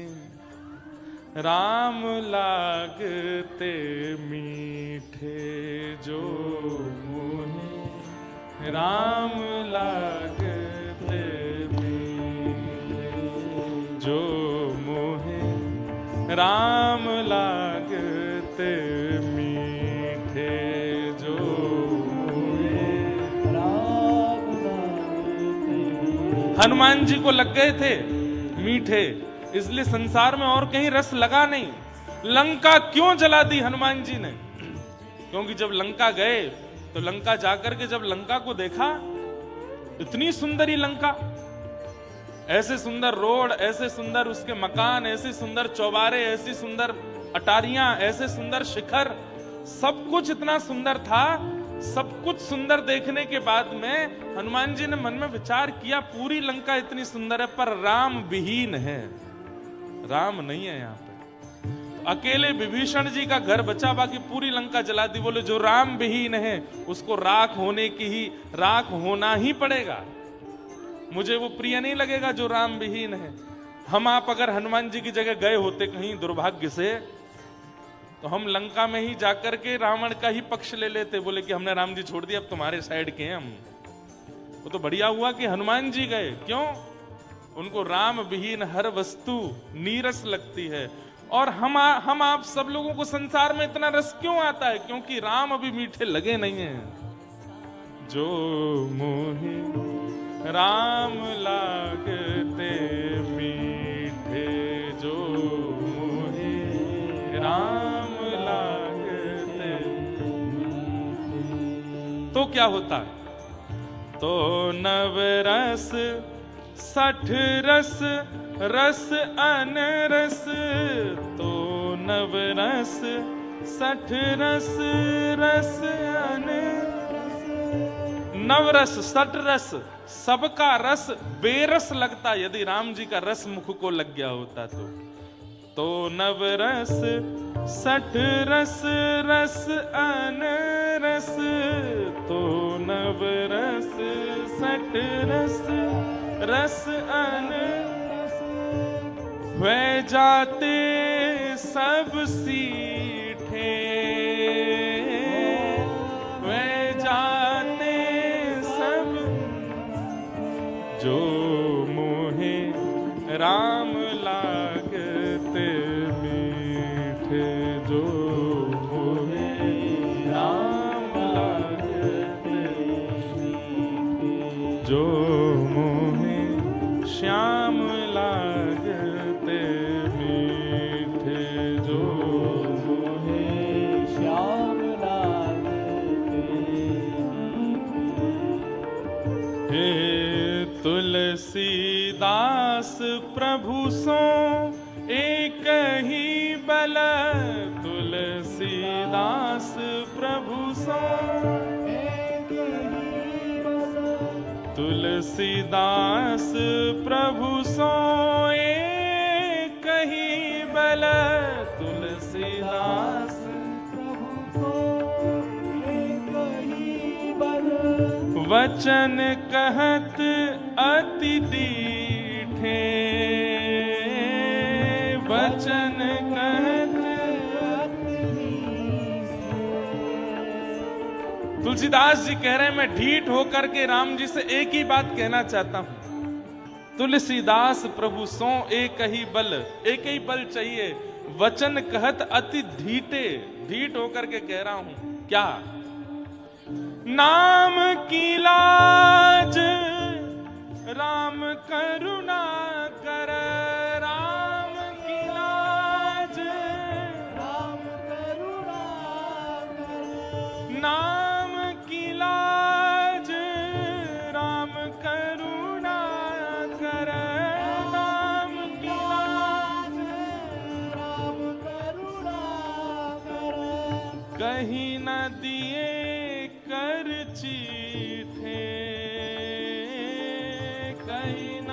राम लागते मीठे, जो मोहे राम लागते मीठे, जो मोहे राम लागते मीठे, जो मोहे राम लागते। हनुमान जी को लग गए थे मीठे, इसलिए संसार में और कहीं रस लगा नहीं। लंका क्यों जला दी हनुमान जी ने? क्योंकि जब लंका गए तो लंका जाकर के जब लंका को देखा, इतनी सुंदर ही लंका, ऐसे सुंदर रोड, ऐसे सुंदर उसके मकान, ऐसे सुंदर चौबारे, ऐसी सुंदर अटारियां, ऐसे सुंदर शिखर, सब कुछ इतना सुंदर था। सब कुछ सुंदर देखने के बाद में हनुमान जी ने मन में विचार किया, पूरी लंका इतनी सुंदर है पर राम विहीन है, राम नहीं है यहाँ पे। तो अकेले विभीषण जी का घर बचा, बाकी पूरी लंका जला दी। बोले जो राम विहीन है उसको राख होने की ही, राख होना ही पड़ेगा। मुझे वो प्रिय नहीं लगेगा जो राम विहीन है। हम आप अगर हनुमान जी की जगह गए होते कहीं दुर्भाग्य से, तो हम लंका में ही जाकर के रावण का ही पक्ष ले लेते। बोले कि हमने राम जी छोड़ दिया, अब तुम्हारे साइड के हैं हम। वो तो बढ़िया हुआ कि हनुमान जी गए। क्यों? उनको राम विहीन हर वस्तु नीरस लगती है। और हम आप सब लोगों को संसार में इतना रस क्यों आता है? क्योंकि राम अभी मीठे लगे नहीं हैं। जो मोहे राम लागते मीठे, जो मोहे राम लागते। तो क्या होता? तो नवरस 60 रस, रस अनरस। तो नवरस 60 रस, रस अनरस। नवरस 60 रस, सबका रस बेरस लगता यदि राम जी का रस मुख को लग गया होता तो नवरस 60 रस, रस अनरस। तो नवरस 60 रस, रस अनरस। वे जाते सब सीठे, वे जाते सब जो मोहे राम लागते मीठे, जो मोहे राम लागते मीठे, जो मोहे श्याम लागते मीठे, जो मोहे श्याम लागते मीठे। हे तुलसीदास प्रभु सो एक ही बल, तुलसीदास प्रभु सो एक ही बल, तुलसीदास प्रभु सो एक ही बल, तुलसीदास प्रभु को एक ही बल, वचन कहत अति दीठे, वचन कहत। तुलसीदास जी कह रहे हैं मैं ढीठ होकर के राम जी से एक ही बात कहना चाहता हूं, तुलसीदास प्रभु सो एक ही बल, एक ही बल चाहिए, वचन कहत अति ढीठे, ढीठ होकर के कह रहा हूं क्या, नाम की लाज राम करुणा कर, राम की लाज राम करुणा कर, नाम की लाज राम करुणा कर, नाम की लाज राम करुणा कर, कहीं न दिए कर चीठे, कहीं न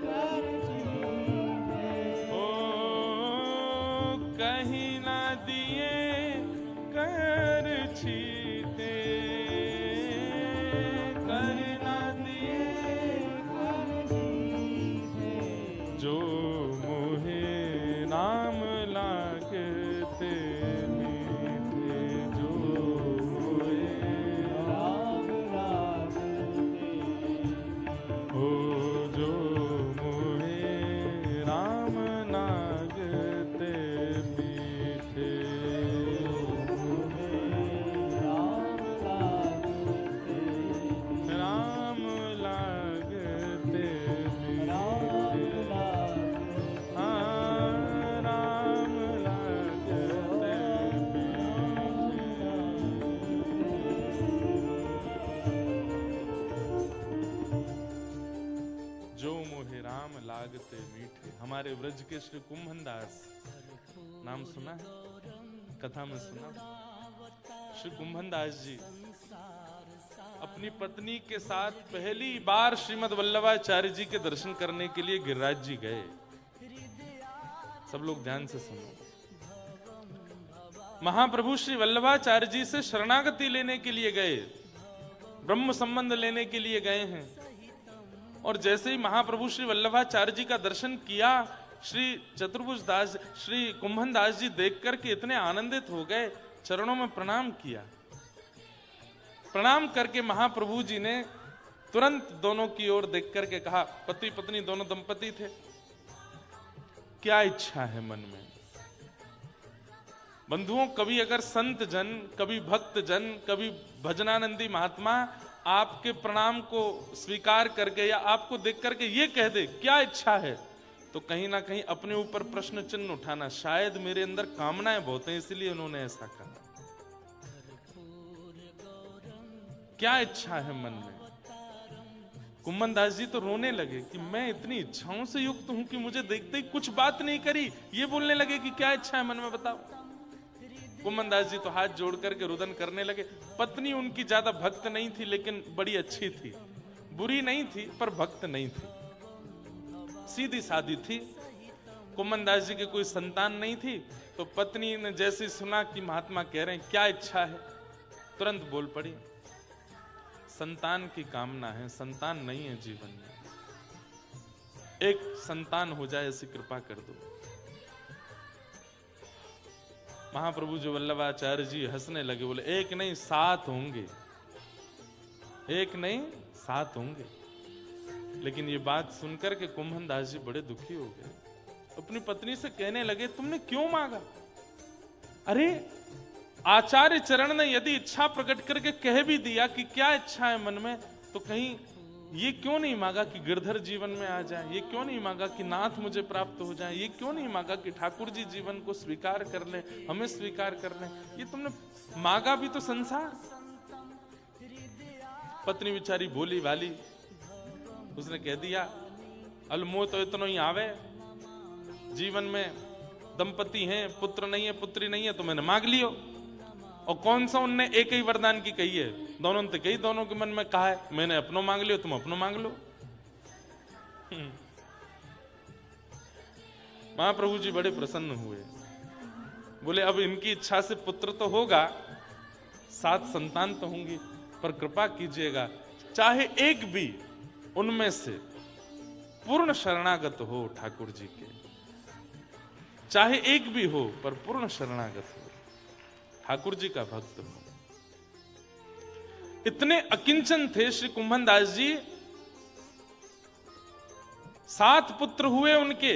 कर चीठे, ओ कहीं न दिए कर चीठे, कहीं न दिए कर चीठे, जो मोहे नाम लागते मीठे, जो मोहे राम लागते हो, जो मोहे राम लागते मीठे, राम लागते राम लागते मीठे, हाँ, राम लागते मीठे, जो मोहे राम लागते मीठे। हमारे ब्रज के श्री कुंभनदास, नाम सुना है, कथा में सुना। श्री कुंभनदास जी अपनी पत्नी के साथ पहली बार श्रीमद् वल्लभाचार्य जी के दर्शन करने के लिए गिरिराज जी गए। सब लोग ध्यान से सुनो। महाप्रभु श्री वल्लभाचार्य जी से शरणागति लेने के लिए गए, ब्रह्म संबंध लेने के लिए गए हैं। और जैसे ही महाप्रभु श्री वल्लभाचार्य जी का दर्शन किया, श्री चतुर्भुज दास, श्री कुंभन दास जी देख करके इतने आनंदित हो गए, चरणों में प्रणाम किया। प्रणाम करके महाप्रभु जी ने तुरंत दोनों की ओर देख करके कहा, पति पत्नी दोनों दंपति थे, क्या इच्छा है मन में? बंधुओं, कभी अगर संत जन, कभी भक्त जन, कभी भजनानंदी महात्मा आपके प्रणाम को स्वीकार करके या आपको देख करके ये कह दे क्या इच्छा है, तो कहीं ना कहीं अपने ऊपर प्रश्न चिन्ह उठाना, शायद मेरे अंदर कामनाएं बहुत हैं इसलिए उन्होंने ऐसा कहा। क्या इच्छा है मन में? कुंभन दास जी तो रोने लगे कि मैं इतनी इच्छाओं से युक्त हूं कि मुझे देखते ही कुछ बात नहीं करी। ये बोलने लगे कि क्या इच्छा है मन में बताओ। कुंभन दास जी तो हाथ जोड़ करके रुदन करने लगे। पत्नी उनकी ज्यादा भक्त नहीं थी, लेकिन बड़ी अच्छी थी, बुरी नहीं थी पर भक्त नहीं थी, सीधी सादी थी। कुंभन दास जी के कोई संतान नहीं थी, तो पत्नी ने जैसे सुना कि महात्मा कह रहे हैं क्या इच्छा है, तुरंत बोल पड़ी, संतान की कामना है, संतान नहीं है जीवन में। एक संतान हो जाए, ऐसी कृपा कर दो। महाप्रभु जो वल्लभाचार्य जी हंसने लगे, बोले एक नहीं 7 होंगे, एक नहीं 7 होंगे। लेकिन ये बात सुनकर के कुंभन दास जी बड़े दुखी हो गए। अपनी पत्नी से कहने लगे, तुमने क्यों मांगा? अरे आचार्य चरण ने यदि इच्छा प्रकट करके कह भी दिया कि क्या इच्छा है मन में, तो कहीं ये क्यों नहीं मांगा कि गिरधर जीवन में आ जाए? ये क्यों नहीं मांगा कि नाथ मुझे प्राप्त हो जाए? ये क्यों नहीं मांगा कि ठाकुर जी जीवन को स्वीकार कर ले, हमें स्वीकार कर ले? ये तुमने मांगा भी तो संसार। पत्नी बेचारी बोली वाली, उसने कह दिया अलमो तो इतना ही आवे, जीवन में दंपति हैं, पुत्र नहीं है पुत्री नहीं है, तो मैंने मांग लियो। और कौन सा उनने एक ही वरदान की कही है? दोनों ने कही, दोनों के मन में कहा है मैंने अपनो मांग लियो, तुम अपनो मांग लो। महाप्रभु जी बड़े प्रसन्न हुए, बोले अब इनकी इच्छा से पुत्र तो होगा, 7 संतान तो होंगी, पर कृपा कीजिएगा चाहे एक भी उनमें से पूर्ण शरणागत हो ठाकुर जी के, चाहे एक भी हो पर पूर्ण शरणागत हो, ठाकुर जी का भक्त हो। इतने अकिंचन थे श्री कुंभन दास जी। 7 पुत्र हुए उनके,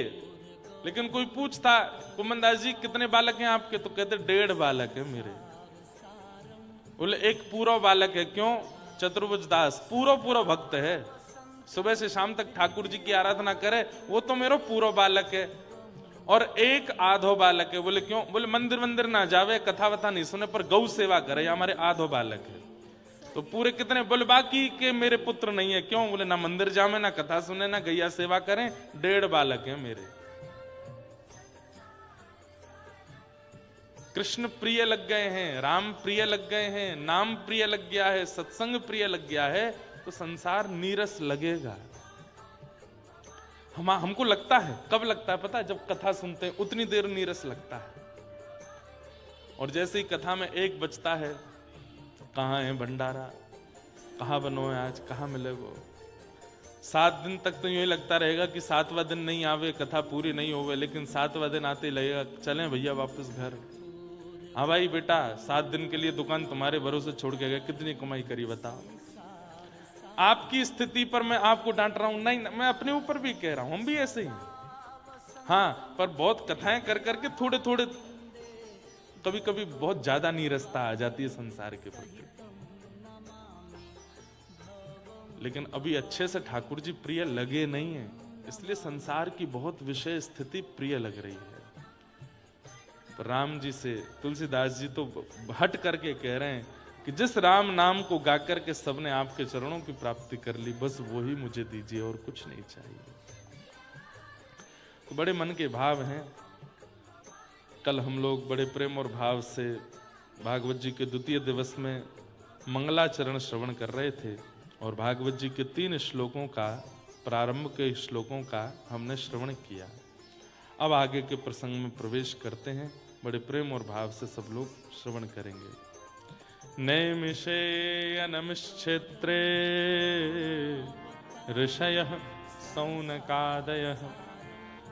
लेकिन कोई पूछता कुंभन दास जी कितने बालक हैं आपके, तो कहते 1.5 बालक है मेरे। बोले एक पूरा बालक है, क्यों? चतुर्भुज दास पूरा भक्त है, सुबह से शाम तक ठाकुर जी की आराधना करे, वो तो मेरा पूरा बालक है। और एक आधो बालक है। बोले क्यों? बोले मंदिर ना जावे, कथा वथा नहीं सुने, पर गौ सेवा करे, हमारे आधो बालक है। तो पूरे कितने? बोले बाकी के मेरे पुत्र नहीं है। क्यों? बोले ना मंदिर जावे, ना कथा सुने, ना गैया सेवा करें, 1.5 बालक है मेरे। कृष्ण प्रिय लग गए हैं, राम प्रिय लग गए हैं, नाम प्रिय लग गया है, सत्संग प्रिय लग गया है, तो संसार नीरस लगेगा। हमको लगता है, कब लगता है पता है? जब कथा सुनते हैं उतनी देर नीरस लगता है। और जैसे ही कथा में एक बचता है, कहां है भंडारा, कहां बनो है आज, कहां मिले वो, 7 दिन तक तो यूं ही लगता रहेगा कि 7वां दिन नहीं आवे, कथा पूरी नहीं होवे, लेकिन 7वां दिन आते ही लगेगा चलें भैया वापस घर। हाँ भाई बेटा, 7 दिन के लिए दुकान तुम्हारे भरोसे छोड़ के गए, कितनी कमाई करी बताओ। आपकी स्थिति पर मैं आपको डांट रहा हूं नहीं, मैं अपने ऊपर भी कह रहा हूं, हम भी ऐसे ही। हाँ, पर बहुत कथाएं कर करके थोड़े थोड़े कभी कभी बहुत ज्यादा नीरसता आ जाती है संसार के प्रति। लेकिन अभी अच्छे से ठाकुर जी प्रिय लगे नहीं है, इसलिए संसार की बहुत विषय स्थिति प्रिय लग रही है। पर राम जी से तुलसीदास जी तो हट करके कह रहे हैं कि जिस राम नाम को गाकर के सबने आपके चरणों की प्राप्ति कर ली, बस वही मुझे दीजिए और कुछ नहीं चाहिए। तो बड़े मन के भाव हैं। कल हम लोग बड़े प्रेम और भाव से भागवत जी के 2 दिवस में मंगलाचरण श्रवण कर रहे थे और भागवत जी के 3 श्लोकों का, प्रारंभ के श्लोकों का हमने श्रवण किया। अब आगे के प्रसंग में प्रवेश करते हैं। बड़े प्रेम और भाव से सब लोग श्रवण करेंगे। नैमिषे अनमिश्क्षेत्रे ऋषयः सौनकादयः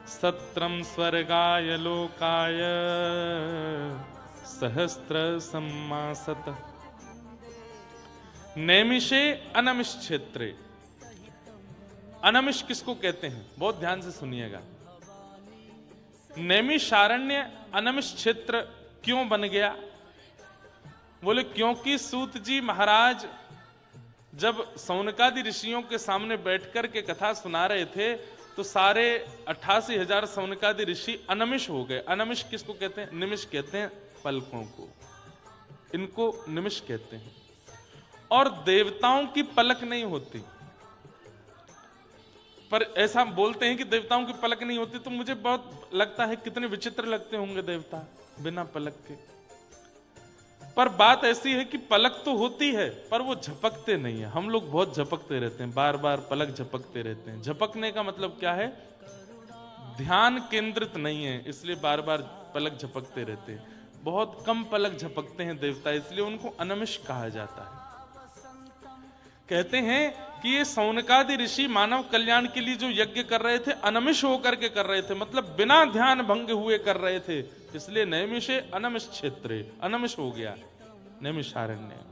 सत्रं स्वर्गाय लोकाय सहस्र सम्मासत। नैमिषे अनमिश्क्षेत्रे। अनमिष किसको कहते हैं? बहुत ध्यान से सुनिएगा। नैमिषारण्य अनमिष क्षेत्र क्यों बन गया? बोले क्योंकि सूत जी महाराज जब सौनकादि ऋषियों के सामने बैठकर के कथा सुना रहे थे तो सारे 88,000 सौनकादि ऋषि अनमिष हो गए। अनमिष किसको कहते हैं? निमिष कहते हैं पलकों को, इनको निमिष कहते हैं। और देवताओं की पलक नहीं होती, पर ऐसा बोलते हैं कि देवताओं की पलक नहीं होती, तो मुझे बहुत लगता है कितने विचित्र लगते होंगे देवता बिना पलक के। पर बात ऐसी है कि पलक तो होती है पर वो झपकते नहीं है। हम लोग बहुत झपकते रहते हैं, बार बार पलक झपकते रहते हैं। झपकने का मतलब क्या है? ध्यान केंद्रित नहीं है, इसलिए बार बार पलक झपकते रहते हैं। बहुत कम पलक झपकते हैं देवता, इसलिए उनको अनमिष कहा जाता है। कहते हैं कि ये सौनकादि ऋषि मानव कल्याण के लिए जो यज्ञ कर रहे थे अनमिष होकर के कर रहे थे, मतलब बिना ध्यान भंग हुए कर रहे थे, इसलिए नैमिषे अनमिष क्षेत्रे, अनमिष हो गया नैमिषारण्य।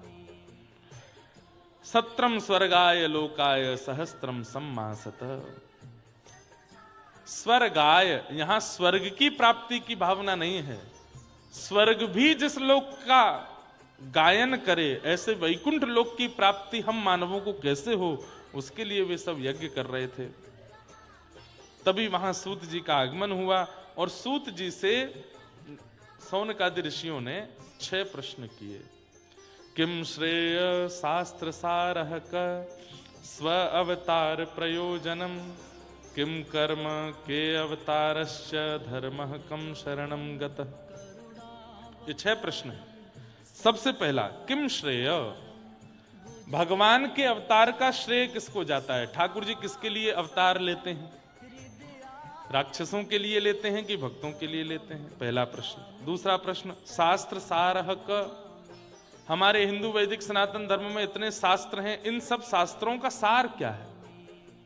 सत्रम स्वर्गाय लोकाय सहस्त्रम सम्मासत। स्वर्गाय, यहां स्वर्ग की प्राप्ति की भावना नहीं है, स्वर्ग भी जिस लोक का गायन करे ऐसे वैकुंठ लोक की प्राप्ति हम मानवों को कैसे हो, उसके लिए वे सब यज्ञ कर रहे थे। तभी वहां सूत जी का आगमन हुआ और सूत जी से सौनकादि ऋषियों ने 6 प्रश्न किए। किम श्रेय शास्त्र सारः क स्व अवतार प्रयोजनम, किम कर्म के अवतारस्य धर्मः कम शरणम गतः। ये 6 प्रश्न है। सबसे पहला, किम श्रेय, भगवान के अवतार का श्रेय किसको जाता है? ठाकुर जी किसके लिए अवतार लेते हैं? राक्षसों के लिए लेते हैं कि भक्तों के लिए लेते हैं? पहला प्रश्न। दूसरा प्रश्न, शास्त्र सारः क, हमारे हिंदू वैदिक सनातन धर्म में इतने शास्त्र हैं, इन सब शास्त्रों का सार क्या है?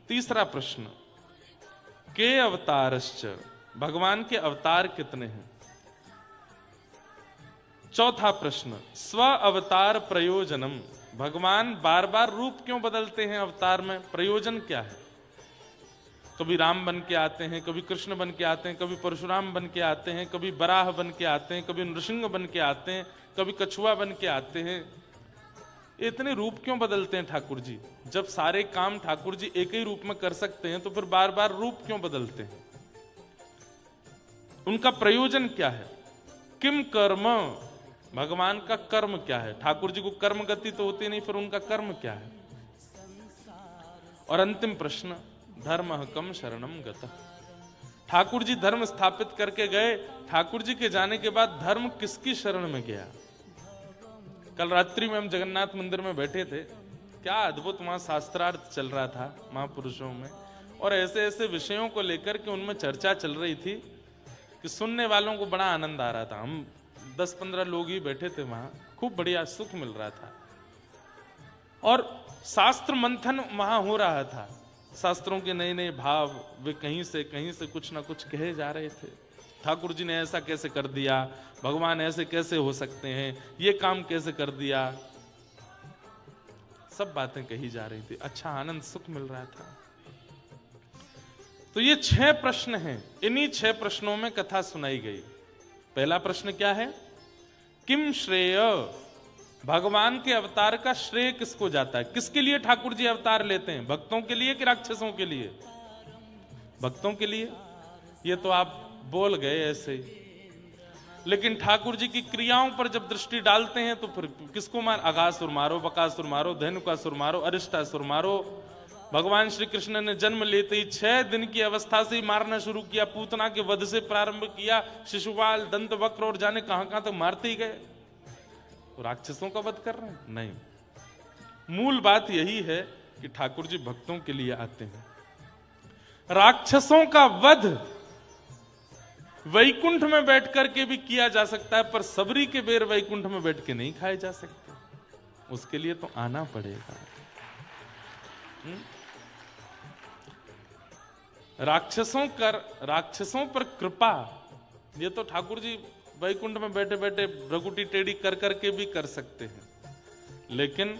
तीसरा प्रश्न, के अवतारश्च, भगवान के अवतार कितने हैं? चौथा प्रश्न, स्व अवतार प्रयोजनम, भगवान बार बार रूप क्यों बदलते हैं अवतार में, प्रयोजन क्या है? कभी राम बन के आते हैं, कभी कृष्ण बन के आते हैं, कभी परशुराम बन के आते हैं, कभी बराह बन के आते हैं, कभी नृसिंह बन के आते हैं, कभी कछुआ बन के आते हैं। इतने रूप क्यों बदलते हैं ठाकुर जी? जब सारे काम ठाकुर जी एक ही रूप में कर सकते हैं तो फिर बार बार रूप क्यों बदलते हैं? उनका प्रयोजन क्या है? किम कर्म, भगवान का कर्म क्या है? ठाकुर जी को कर्म गति तो होती नहीं, फिर उनका कर्म क्या है? और अंतिम प्रश्न, धर्म कम शरणम गतः, ठाकुर जी धर्म स्थापित करके गए, ठाकुर जी के जाने के बाद धर्म किसकी शरण में गया? कल रात्रि में हम जगन्नाथ मंदिर में बैठे थे, क्या अद्भुत वहां शास्त्रार्थ चल रहा था महापुरुषों में, और ऐसे ऐसे विषयों को लेकर के उनमें चर्चा चल रही थी कि सुनने वालों को बड़ा आनंद आ रहा था। हम 10-15 लोग ही बैठे थे वहां, खूब बढ़िया सुख मिल रहा था और शास्त्र मंथन वहां हो रहा था। शास्त्रों के नए नए भाव वे कहीं से कुछ ना कुछ कहे जा रहे थे। ठाकुर जी ने ऐसा कैसे कर दिया, भगवान ऐसे कैसे हो सकते हैं, ये काम कैसे कर दिया, सब बातें कही जा रही थी। अच्छा आनंद सुख मिल रहा था। तो ये 6 प्रश्न हैं, इन्हीं 6 प्रश्नों में कथा सुनाई गई। पहला प्रश्न क्या है? किम श्रेय, भगवान के अवतार का श्रेय किसको जाता है? किसके लिए ठाकुर जी अवतार लेते हैं? भक्तों के लिए कि राक्षसों के लिए? भक्तों के लिए। ये तो आप बोल गए ऐसे ही, लेकिन ठाकुर जी की क्रियाओं पर जब दृष्टि डालते हैं तो फिर किसको मार? अगासुर मारो, बकासुर मारो, धेनुकासुर मारो, अरिष्टासुर मारो। भगवान श्री कृष्ण ने जन्म लेते ही 6 दिन की अवस्था से ही मारना शुरू किया। पूतना के वध से प्रारंभ किया, शिशुपाल, दंतवक्र और जाने कहां कहां तक मारते ही गए। तो राक्षसों का वध कर रहे हैं? नहीं। मूल बात यही है कि ठाकुर जी भक्तों के लिए आते हैं। राक्षसों का वध वैकुंठ में बैठ करके भी किया जा सकता है, पर सबरी के बेर वैकुंठ में बैठ के नहीं खाए जा सकते। उसके लिए तो आना पड़ेगा। राक्षसों पर कृपा, ये तो ठाकुर जी वैकुंठ में बैठे बैठे भ्रगुटी टेढ़ी कर करके भी कर सकते हैं, लेकिन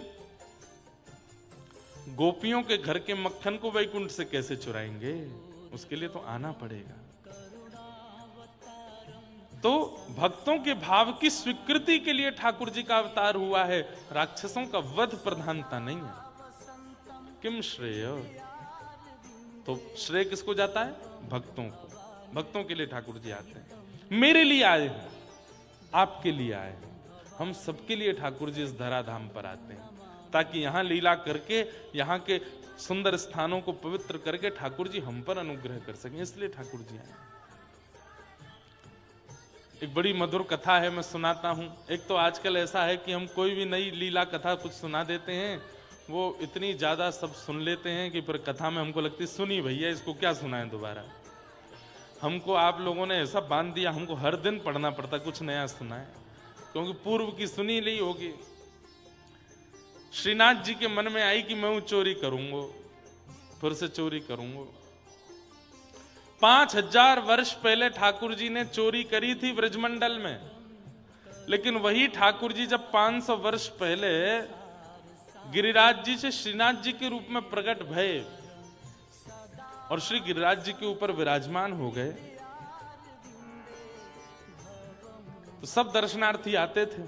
गोपियों के घर के मक्खन को वैकुंठ से कैसे चुराएंगे? उसके लिए तो आना पड़ेगा। तो भक्तों के भाव की स्वीकृति के लिए ठाकुर जी का अवतार हुआ है, राक्षसों का वध प्रधानता नहीं है। किम श्रेय, तो श्रेय किसको जाता है? भक्तों को। भक्तों के लिए ठाकुर जी आते हैं। मेरे लिए आए हैं, आपके लिए आए हैं, हम सबके लिए ठाकुर जी इस धराधाम पर आते हैं, ताकि यहां लीला करके यहां के सुंदर स्थानों को पवित्र करके ठाकुर जी हम पर अनुग्रह कर सकें, इसलिए ठाकुर जी आए। एक बड़ी मधुर कथा है, मैं सुनाता हूं। एक तो आजकल ऐसा है कि हम कोई भी नई लीला कथा कुछ सुना देते हैं, वो इतनी ज्यादा सब सुन लेते हैं कि फिर कथा में हमको लगती है सुनी भैया, इसको क्या सुनाएं दोबारा। हमको आप लोगों ने ऐसा बांध दिया, हमको हर दिन पढ़ना पड़ता कुछ नया सुनाए, क्योंकि पूर्व की सुनी ली होगी। श्रीनाथ जी के मन में आई कि मैं चोरी करूंगा, फिर से चोरी करूंगा। 5000 वर्ष पहले ठाकुर जी ने चोरी करी थी ब्रजमंडल में, लेकिन वही ठाकुर जी जब 500 वर्ष पहले गिरिराज जी से श्रीनाथ जी के रूप में प्रकट भये और श्री गिरिराज जी के ऊपर विराजमान हो गए, तो सब दर्शनार्थी आते थे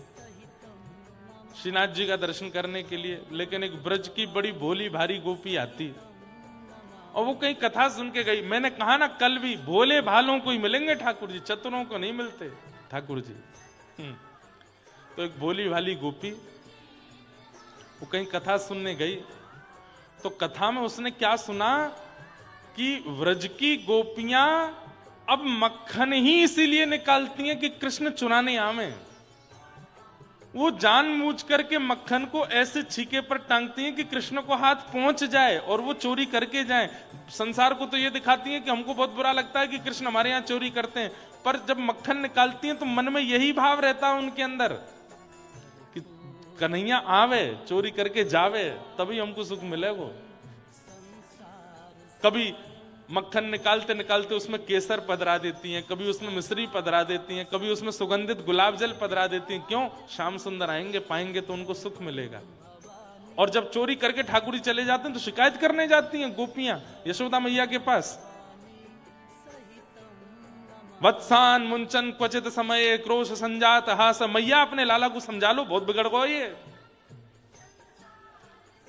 श्रीनाथ जी का दर्शन करने के लिए। लेकिन एक ब्रज की बड़ी भोली भारी गोपी आती और वो कहीं कथा सुन के गई। मैंने कहा ना कल भी, भोले भालों को ही मिलेंगे ठाकुर जी, चतुरों को नहीं मिलते ठाकुर जी। तो एक भोली भाली गोपी वो कहीं कथा सुनने गई, तो कथा में उसने क्या सुना कि व्रज की गोपियां अब मक्खन ही इसीलिए निकालती हैं कि कृष्ण चुराने आवे। वो जानबूझ करके मक्खन को ऐसे छीके पर टांगती हैं कि कृष्ण को हाथ पहुंच जाए और वो चोरी करके जाएं। संसार को तो ये दिखाती हैं कि हमको बहुत बुरा लगता है कि कृष्ण हमारे यहाँ चोरी करते हैं, पर जब मक्खन निकालती हैं तो मन में यही भाव रहता है उनके अंदर कि कन्हैया आवे, चोरी करके जावे, तभी हमको सुख मिलेगा। कभी मक्खन निकालते निकालते उसमें केसर पधरा देती हैं, कभी उसमें मिश्री पधरा देती हैं, कभी उसमें सुगंधित गुलाब जल पधरा देती हैं। क्यों? श्याम सुंदर आएंगे, पाएंगे तो उनको सुख मिलेगा। और जब चोरी करके ठाकुर जी चले जाते हैं तो शिकायत करने जाती हैं गोपियां यशोदा मैया के पास। वत्सान मुंचन क्वचित समय क्रोश संजात हास, मैया अपने लाला को समझा लो, बहुत बिगड़ गो ये।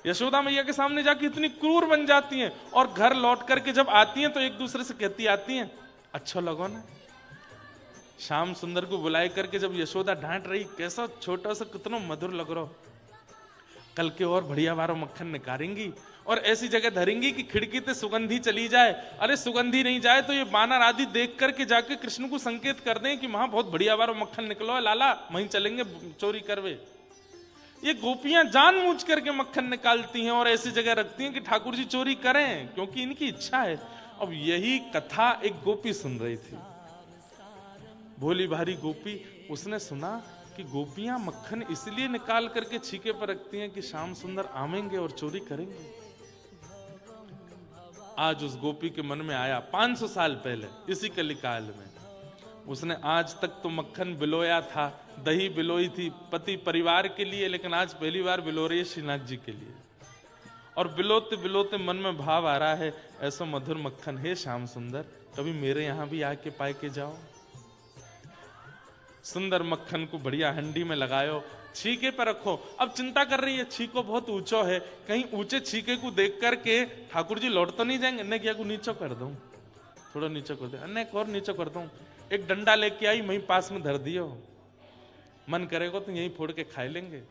यशोदा मैया के सामने जाके इतनी क्रूर बन जाती हैं और घर लौट करके जब आती हैं तो एक दूसरे से कहती आती हैं, अच्छा लगो ना। श्याम सुंदर को बुलाए करके जब यशोदा डांट रही, कैसा छोटा सा कितना मधुर लग रहा, कल के और बढ़िया बारो मक्खन निकालेंगी और ऐसी जगह धरेंगी कि खिड़की से सुगंधी चली जाए। अरे सुगंधी नहीं जाए तो ये बानर आदि देख करके जाके कृष्ण को संकेत कर दें कि वहां बहुत बढ़िया बारो मक्खन निकलो है लाला, वहीं चलेंगे चोरी करवे। ये गोपियां जानबूझ करके मक्खन निकालती हैं और ऐसी जगह रखती हैं कि ठाकुर जी चोरी करें, क्योंकि इनकी इच्छा है। अब यही कथा एक गोपी सुन रही थी, भोली भारी गोपी। उसने सुना कि गोपियां मक्खन इसलिए निकाल करके छीके पर रखती हैं कि श्याम सुंदर आवेंगे और चोरी करेंगे। आज उस गोपी के मन में आया 500 साल पहले इसी कलिकाल में, उसने आज तक तो मक्खन बिलोया था, दही बिलोई थी पति परिवार के लिए, लेकिन आज पहली बार बिलो रही है श्रीनाथ जी के लिए। और बिलोते बिलोते मन में भाव आ रहा है, ऐसा मधुर मक्खन है श्याम सुंदर, कभी मेरे यहां भी आके पाए के जाओ। सुंदर मक्खन को बढ़िया हंडी में लगायो, छीके पर रखो। अब चिंता कर रही है, छीको बहुत ऊंचो है, कहीं ऊंचे छीके को देख करके ठाकुर जी लौट तो नहीं जाएंगे। नहीं क्या को नीचे कर दूं, थोड़ा नीचे कर दे, अन्य और नीचे कर दूं। एक डंडा लेके आई, वहीं पास में धर दियो, मन करेगा तो यहीं फोड़ के खा लेंगे।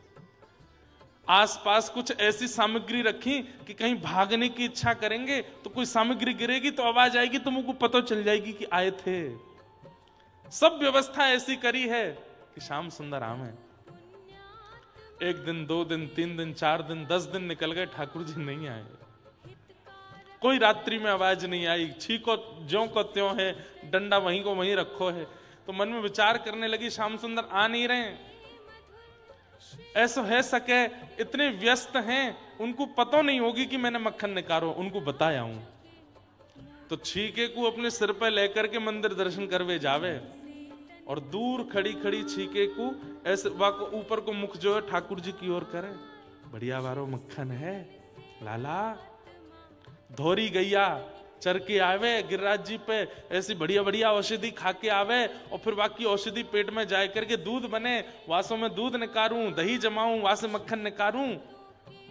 आसपास कुछ ऐसी सामग्री रखी कि कहीं भागने की इच्छा करेंगे तो कोई सामग्री गिरेगी तो आवाज आएगी, तुमको पता चल जाएगी कि आए थे। सब व्यवस्था ऐसी करी है कि श्याम सुंदर आवे। 1 दिन 2 दिन 3 दिन 4 दिन 10 दिन निकल गए, ठाकुर जी नहीं आए। कोई रात्रि में आवाज नहीं आई, छीको ज्यों को त्यों है, डंडा वहीं को वहीं रखो है। तो मन में विचार करने लगी, श्याम सुंदर आ नहीं रहे, ऐसा है सके इतने व्यस्त हैं, उनको पता नहीं होगी कि मैंने मक्खन निकालो, उनको बताया हूं। तो छीके को अपने सिर पे लेकर के मंदिर दर्शन करवे जावे और दूर खड़ी खड़ी छीके को ऐसे ऊपर को मुख जो है ठाकुर जी की ओर करे, बढ़िया बारो मक्खन है लाला। धोरी गैया चर के आवे गिरिराज जी पे, ऐसी बढ़िया बढ़िया औषधि खा के आवे और फिर बाकी औषधि पेट में जाए करके दूध बने, वासों में दूध निकारूं, दही जमाऊं, वहां से मक्खन निकारूं।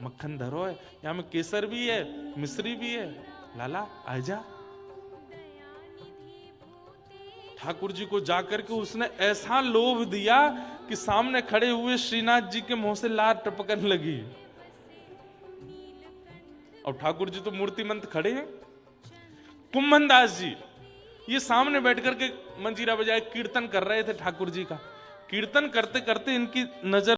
मक्खन धरो है, यहाँ में केसर भी है, मिश्री भी है, लाला आजा। ठाकुर जी को जाकर के उसने ऐसा लोभ दिया कि सामने खड़े हुए श्रीनाथ जी के मुंह से लार टपकने लगी। और ठाकुर जी तो मूर्तिमंत खड़े हैं। कुंभन दास जी ये सामने बैठ करके मंजीरा बजाए कीर्तन कर रहे थे ठाकुर जी का। कीर्तन करते करते इनकी नजर